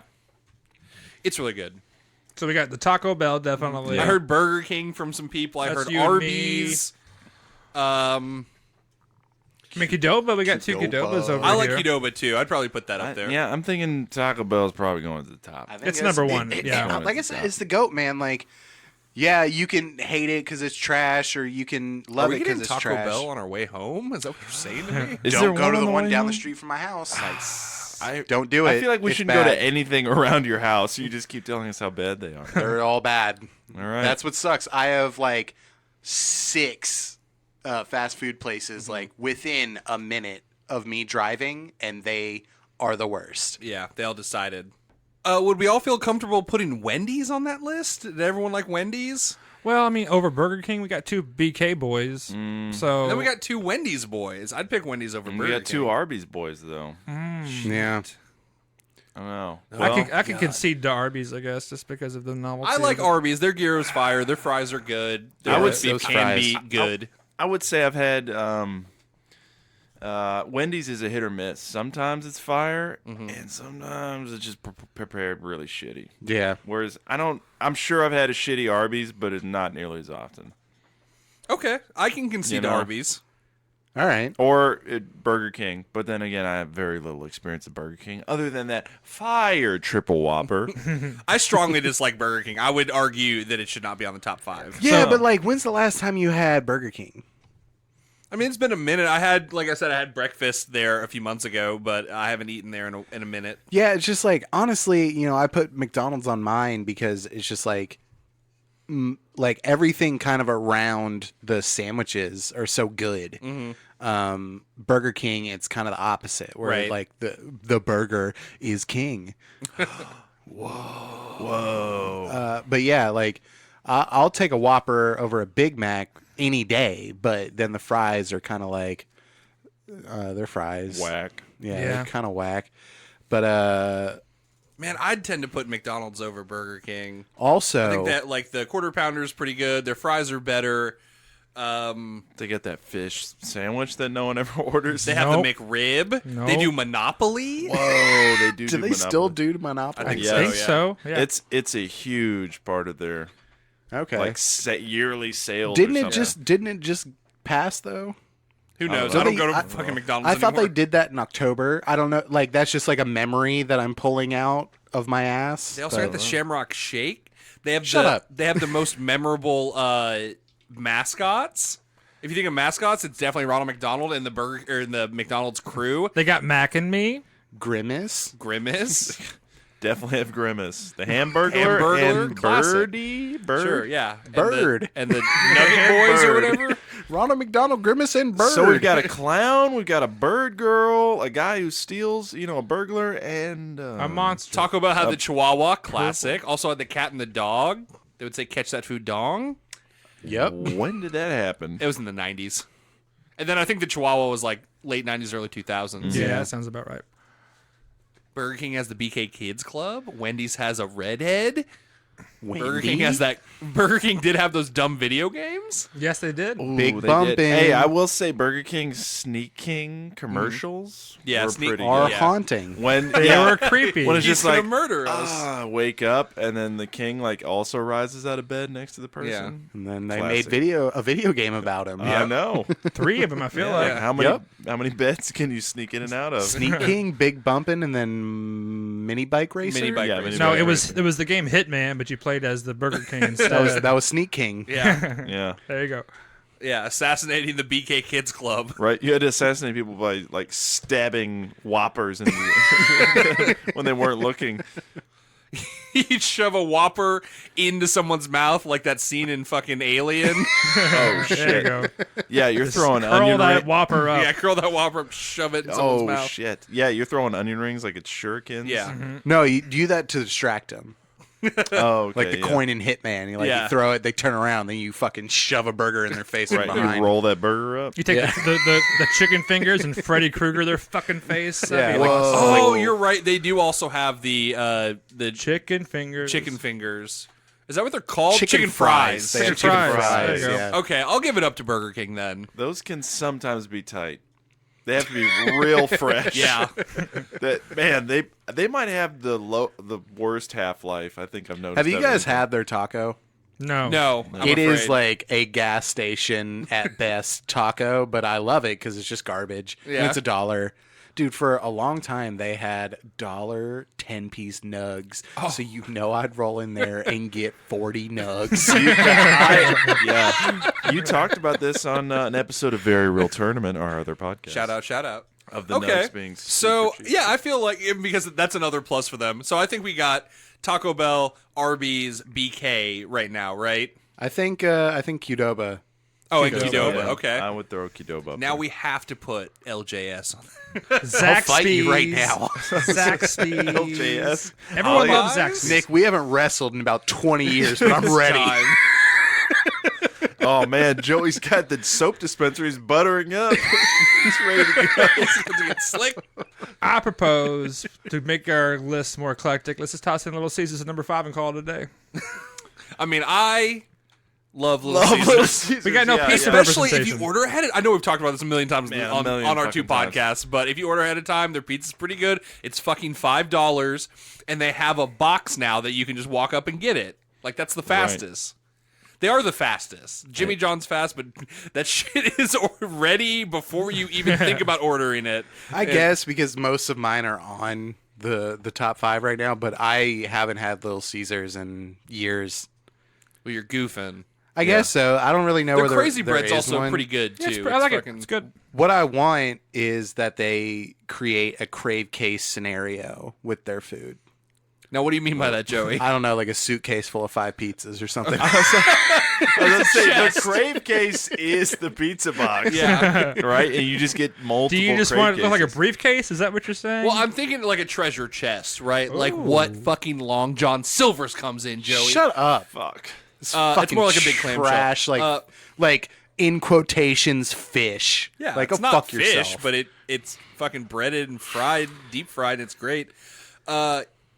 It's really good. So we got the Taco Bell, definitely. I heard Burger King from some people. I That's heard you and Arby's. I mean, Qdoba, we got 2 Qdoba. Qdobas over I like here. Qdoba too. I'd probably put that up there. Yeah, I'm thinking Taco Bell's probably going to the top. I think It's number one, it- yeah. like I said, it's the GOAT, man. Like, yeah, you can hate it because it's trash, or you can Are love we it getting because it's Taco trash. Bell on our way home? Is that what you're saying to me? Is Don't there go to on the one way down home? the street from my house. I Don't do it. I feel like we It's shouldn't go bad. to anything around your house. You just keep telling us how bad they are. They're all bad. All right. That's what sucks. I have like 6 fast food places like within a minute of me driving, and they are the worst. Yeah, they all decided. Would we all feel comfortable putting Wendy's on that list? Did everyone like Wendy's? Well, I mean, over Burger King, we got 2 BK boys. So And then we got 2 Wendy's boys. I'd pick Wendy's over Burger we got 2 King. Arby's boys though. Yeah. I don't know. I can concede to Arby's, I guess, just because of the novelty. I like of it. Arby's. Their gyro's fire. Their fries are good. Their I would roast beef those can fries. be good. I would say I've had Wendy's is a hit or miss. Sometimes it's fire, and sometimes it's just prepared really shitty. Yeah. Whereas I'm sure I've had a shitty Arby's, but it's not nearly as often. Okay, I can concede You to know. Arby's. All right. Or Burger King, but then again, I have very little experience at Burger King. Other than that fire triple Whopper. I strongly dislike Burger King. I would argue that it should not be on the top 5. Yeah, So- but like, when's the last time you had Burger King? I mean, it's been a minute. I had breakfast there a few months ago, but I haven't eaten there in a minute. Yeah, it's just like, honestly, I put McDonald's on mine because it's just like everything kind of around the sandwiches are so good. Burger King, it's kind of the opposite, where Right. like the burger is king. Whoa. But yeah, like I'll take a Whopper over a Big Mac any day, but then the fries are kind of like they're fries. Whack. Yeah, Yeah. they're kind of whack. But Man, I'd tend to put McDonald's over Burger King. also, I think that like the quarter pounder is pretty good. Their fries are better. They get that fish sandwich that no one ever orders. They have Nope. the McRib. Nope. They do Monopoly. Whoa, they do. do they still do Monopoly? I think I so, think yeah. so. Yeah. It's a huge part of their Okay. like yearly sales. didn't or it something. just pass though? Who knows? know. I don't They- go to I- fucking McDonald's I thought anymore. they did that in October. I don't know. Like that's just like a memory that I'm pulling out of my ass. They also but- got the Shamrock Shake. They have Shut up. They have the most memorable mascots. If you think of mascots, it's definitely Ronald McDonald and the McDonald's crew. They got Mac and Me. Grimace. Grimace. Definitely have Grimace, the Hamburglar, Hamburglar, and classic. Bird. Sure, yeah. And Bird. and the Nugget Boys or Bird. whatever. Ronald McDonald, Grimace, and Bird. So we've got a clown, we've got a bird girl, a guy who steals, a burglar, and A monster. Taco Bell had the Chihuahua, classic. Also had the cat and the dog. They would say, catch that food dong. Yep. When did that happen? It was in the 90s. And then I think the Chihuahua was like late 90s, early 2000s. Yeah, that sounds about right. Burger King has the BK Kids Club. Wendy's has a redhead. Burger King Wendy? has that. Burger King did have those dumb video games. Yes, they did. Big Ooh, they bumping. did. Hey, I will say Burger King's Sneak King commercials Yeah, were Sneak- pretty are good. haunting. When They yeah, were creepy. when it's He's just gonna like murder us. wake up, and then the king like also rises out of bed next to the person. And then they Classic. made a video game about him. I know. 3 of them, I feel Yeah, like. how many beds can you sneak in and out of? Sneak King, Big Bumpin', and then Mini Bike Racer. Mini Bike Yeah, Racer. Mini No, Bike it was the game Hitman, but you played as the Burger King instead. That was Sneak King. Yeah, Yeah, There you go. yeah. Assassinating the BK Kids Club. right. You had to assassinate people by like stabbing whoppers in when they weren't looking. He'd shove a Whopper into someone's mouth like that scene in fucking Alien. Oh There you shit! go. Yeah, you're throwing Curl onion that rings. Whopper up. Yeah, curl that Whopper up, shove it in someone's Oh mouth. shit! Yeah, you're throwing onion rings like it's shurikens. Yeah. No, you do that to distract them. Oh, okay, Like the yeah. coin in Hitman. You Yeah. you throw it, they turn around, then you fucking shove a burger in their face from Right, behind. you roll that burger up. You take Yeah. the chicken fingers and Freddy Krueger their fucking face. That'd be Yeah. like Oh, you're right. They do also have the chicken fingers. chicken fingers. Is that what they're called? Chicken fries. They Chicken have chicken fries. fries. There you go. Yeah. Okay, I'll give it up to Burger King then. Those can sometimes be tight. They have to be real fresh. Yeah. That man, they might have the worst half life. I think I've noticed. Have you that guys recently. had their taco? No. No, I'm It is afraid. like a gas station at best taco, but I love it because it's just garbage. And Yeah. it's $1. Dude, for a long time they had $1 10-piece nugs. Oh. So I'd roll in there and get 40 nugs. Yeah, you talked about this on an episode of Very Real Tournament, our other podcast. shout out. of the Okay, nugs being so super cheap. yeah, I feel like because that's another plus for them. So I think we got Taco Bell, Arby's, BK right now, right? I think Qdoba. Oh, and Qdoba, Qdoba. Yeah, Okay. I would throw Qdoba up Now there. we have to put LJS on. Zaxby's. fight you right now. Zaxby's. LJS. Everyone Oh, loves yeah. Zaxby's. Nick, we haven't wrestled in about 20 years, but I'm ready. Time. Oh man, Joey's got the soap dispenser. He's buttering up. He's ready to go. It's going to get slick. I propose to make our list more eclectic. Let's just toss in Little Caesars at number 5 and call it a day. I mean, I love Little Love Caesars. Little Caesars. We got no piece of Especially if you representation. order ahead. I know we've talked about this a million times Man, a on million our two fucking times. podcasts, but if you order ahead of time, their pizza's pretty good. It's fucking $5, and they have a box now that you can just walk up and get it. Like that's the fastest. They are the fastest. Jimmy John's fast, but that shit is ready before you even think about ordering it. I guess because most of mine are on the top 5 right now, but I haven't had Little Caesars in years. Well, you're goofing. I guess so. I don't really know Their where crazy there bread's is also one. pretty good Yeah, too. I like fucking- it. It's good. What I want is that they create a crave case scenario with their food. Now, what do you mean by that, Joey? I don't know, like a suitcase full of 5 pizzas or something. I was gonna say Chest. the crave case is the pizza box. Yeah. Right, and you just get multiple. Do you just crave want it to look like a cases. briefcase? Is that what you're saying? Well, I'm thinking like a treasure chest, right? Like what fucking Long John Silver's comes in, Joey. Shut up. Fuck. It's Fucking more like a big clamshell. trash, like in quotations, fish. Yeah, like it's go not fuck fish, yourself. but it's fucking breaded and fried, deep fried, and it's great.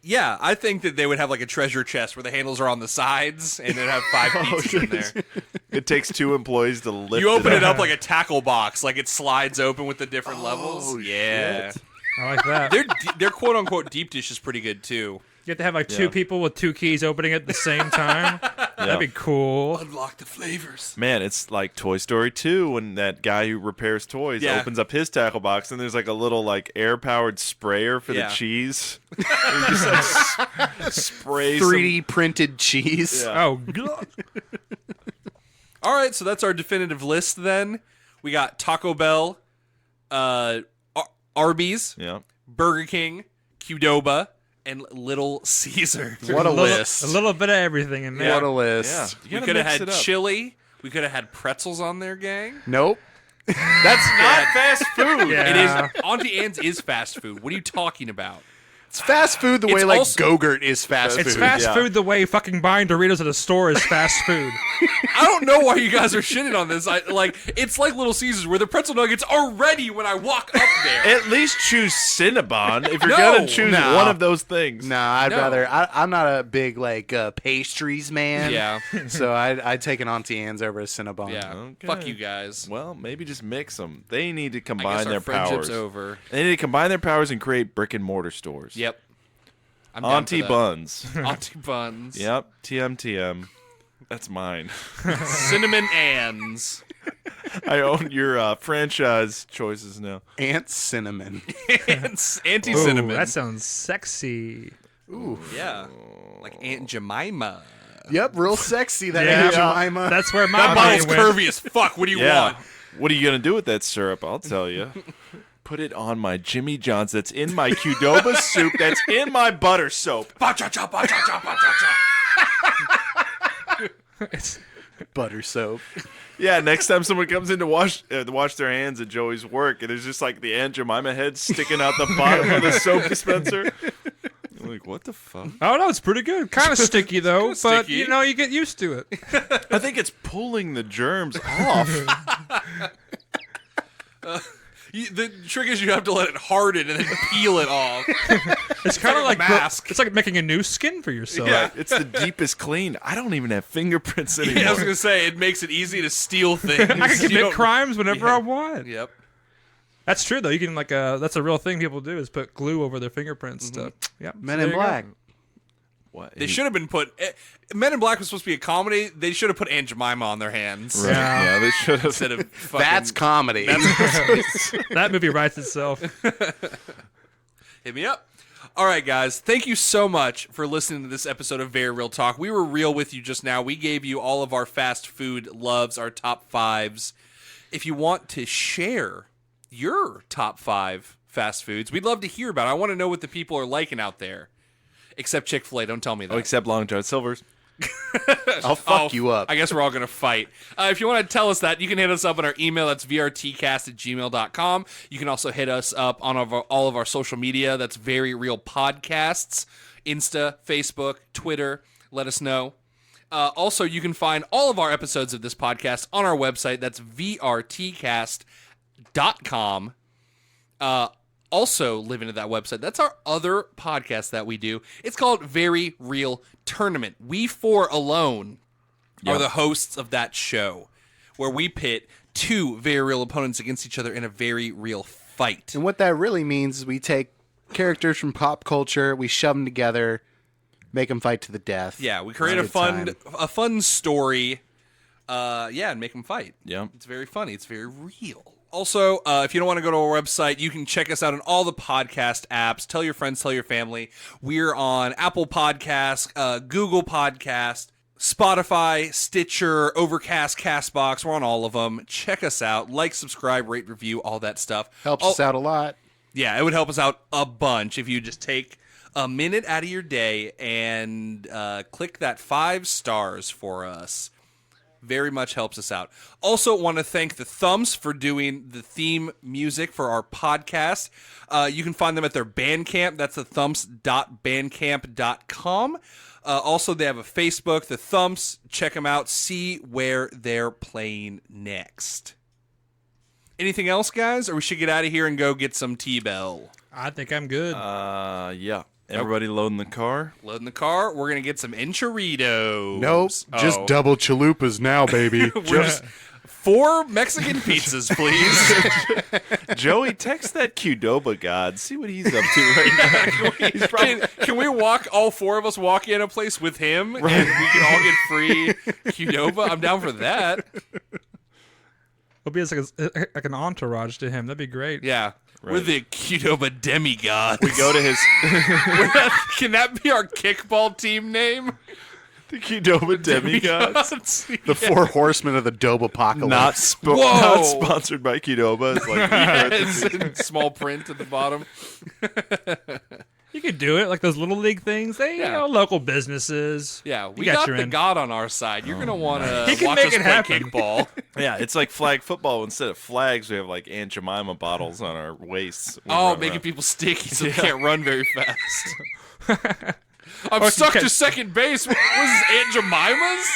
Yeah, I think that they would have like a treasure chest where the handles are on the sides and it'd have 5 pizzas in there. It takes 2 employees to lift. You open it up. up like a tackle box, like it slides open with the different levels. Yeah, I like that. their quote unquote deep dish is pretty good too. You have to have like 2 people with 2 keys opening it at the same time. That'd be cool. Unlock the flavors. Man, it's like Toy Story 2 when that guy who repairs toys Yeah. opens up his tackle box and there's like a little like air powered sprayer for Yeah. the cheese. And he just like sprays 3D printed cheese. Yeah. Oh, God. All right, so that's our definitive list. Then we got Taco Bell, Arby's, Yeah. Burger King, Qdoba, and Little Caesar. What a little, list. a little bit of everything in there. What a Yeah. list. You We gotta could have mix had it up. chili. We could have had pretzels on there, gang. Nope. That's not fast food. Yeah. It is. Auntie Anne's is fast food. What are you talking about? It's fast food the way It's like also- Go-Gurt is fast food. It's fast yeah. food the way fucking buying Doritos at a store is fast food. I don't know why you guys are shitting on this. It's like Little Caesars where the pretzel nuggets are ready when I walk up there. At least choose Cinnabon if you're No, gonna choose no. one of those things. No, I'd No. rather. I'm not a big like pastries man. Yeah. So I'd take an Auntie Anne's over a Cinnabon. Yeah. Okay. Fuck you guys. Well, maybe just mix them. They need to I guess combine our their friendship's powers. over. They need to combine their powers and create brick and mortar stores. Yep. I'm down for Auntie that. Buns. Auntie Buns. Yep. TM. That's mine. Cinnamon Anns. I own your franchise choices now. Aunt Cinnamon. Auntie Ooh, Cinnamon. that sounds sexy. Yeah. Like Aunt Jemima. Yep, real sexy. That Yeah. Aunt Jemima. That's where my That bottle's money went. curvy as fuck. What do you Yeah. want? What are you gonna do with that syrup? I'll tell you. Put it on my Jimmy John's. That's in my Qdoba soup. That's in my butter soap. Ba-cha-cha, ba-cha-cha, ba-cha-cha. butter soap. Yeah. Next time someone comes in to wash their hands at Joey's work, and there's just like the Aunt Jemima head sticking out the bottom of the soap dispenser. I'm like, what the fuck? Oh no, it's pretty good. Kind of sticky though, but sticky. you know you get used to it. I think it's pulling the germs off. The trick is you have to let it harden and then peel it off. It's kind of like like a mask. It's like making a new skin for yourself. Yeah, it's the deepest clean. I don't even have fingerprints anymore. Yeah, I was gonna say it makes it easy to steal things. I can You commit don't- crimes whenever I want. Yep. That's true though. You can that's a real thing people do is put glue over their fingerprints to. Yep. Men so in there you go. Black. What? They should have been put. Men in Black was supposed to be a comedy. They should have put Aunt Jemima on their hands Right. Yeah, they should have. instead of. Fucking, That's comedy. That movie writes itself. Hit me up. All right, guys. Thank you so much for listening to this episode of Very Real Talk. We were real with you just now. We gave you all of our fast food loves, our top fives. If you want to share your top 5 fast foods, we'd love to hear about it. I want to know what the people are liking out there. Except Chick-fil-A. Don't tell me that. Oh, except Long John Silver's. I'll fuck you up. I guess we're all going to fight. If you want to tell us that, you can hit us up on our email. That's vrtcast@gmail.com. You can also hit us up on all of our social media. That's Very Real Podcasts. Insta, Facebook, Twitter. Let us know. Also, you can find all of our episodes of this podcast on our website. That's vrtcast.com. Also living at that website. That's our other podcast that we do. It's called Very Real Tournament. We four alone are the hosts of that show, where we pit 2 very real opponents against each other in a very real fight. And what that really means is we take characters from pop culture, we shove them together, make them fight to the death. Yeah, we create Have a good fun story. And make them fight. Yeah. It's very funny. It's very real. Also, if you don't want to go to our website, you can check us out on all the podcast apps. Tell your friends, tell your family. We're on Apple Podcasts, Google Podcast, Spotify, Stitcher, Overcast, CastBox. We're on all of them. Check us out. Like, subscribe, rate, review, all that stuff. Helps us out a lot. Yeah, it would help us out a bunch if you just take a minute out of your day and click that 5 stars for us. Very much helps us out. Also, want to thank the Thumbs for doing the theme music for our podcast. You can find them at their Bandcamp. That's the thumps.bandcamp.com. Also, they have a Facebook, the Thumps. Check them out. See where they're playing next. Anything else, guys? Or we should get out of here and go get some T-Bell. I think I'm good. Yeah. Everybody loading the car. Loading the car. We're going to get some enchiladas. Nope. Just double chalupas now, baby. We're just 4 Mexican pizzas, please. Joey, text that Qdoba god. See what he's up to right now. Can we walk, all 4 of us walk in a place with him and we can all get free Qdoba? I'm down for that. It'll be like an entourage to him. That'd be great. Yeah. Right. We're the Qdoba demigods. We go to his Can that be our kickball team name? the Qdoba demigods. The 4 horsemen of the Dobe apocalypse. Whoa. Not sponsored by Qdoba. It's like It's in small print at the bottom. You could do it like those little league things. They, local businesses. Yeah, we You got your the end. God on our side. You're gonna want He to can watch make us it play happen. kickball. Yeah, it's like flag football. Instead of flags, we have like Aunt Jemima bottles on our waists. when we Oh, run making around. people sticky so they can't run very fast. I'm stuck to second base. What was this, Aunt Jemima's?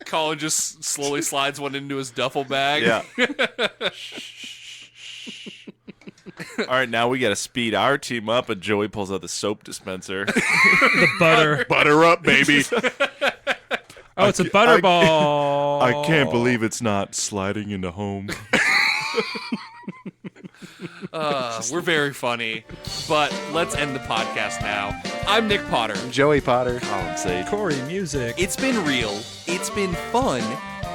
Collin just slowly slides one into his duffel bag. Yeah. All right, now we got to speed our team up, and Joey pulls out the soap dispenser. The butter. Butter up, baby. Oh, it's a butter ball. I can't believe it's not sliding into home. We're very funny, but let's end the podcast now. I'm Nick Potter. Joey Potter. Collin Sage. Corey music. It's been real. It's been fun.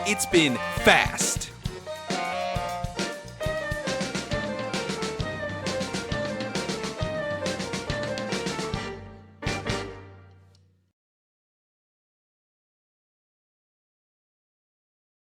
It's been fast.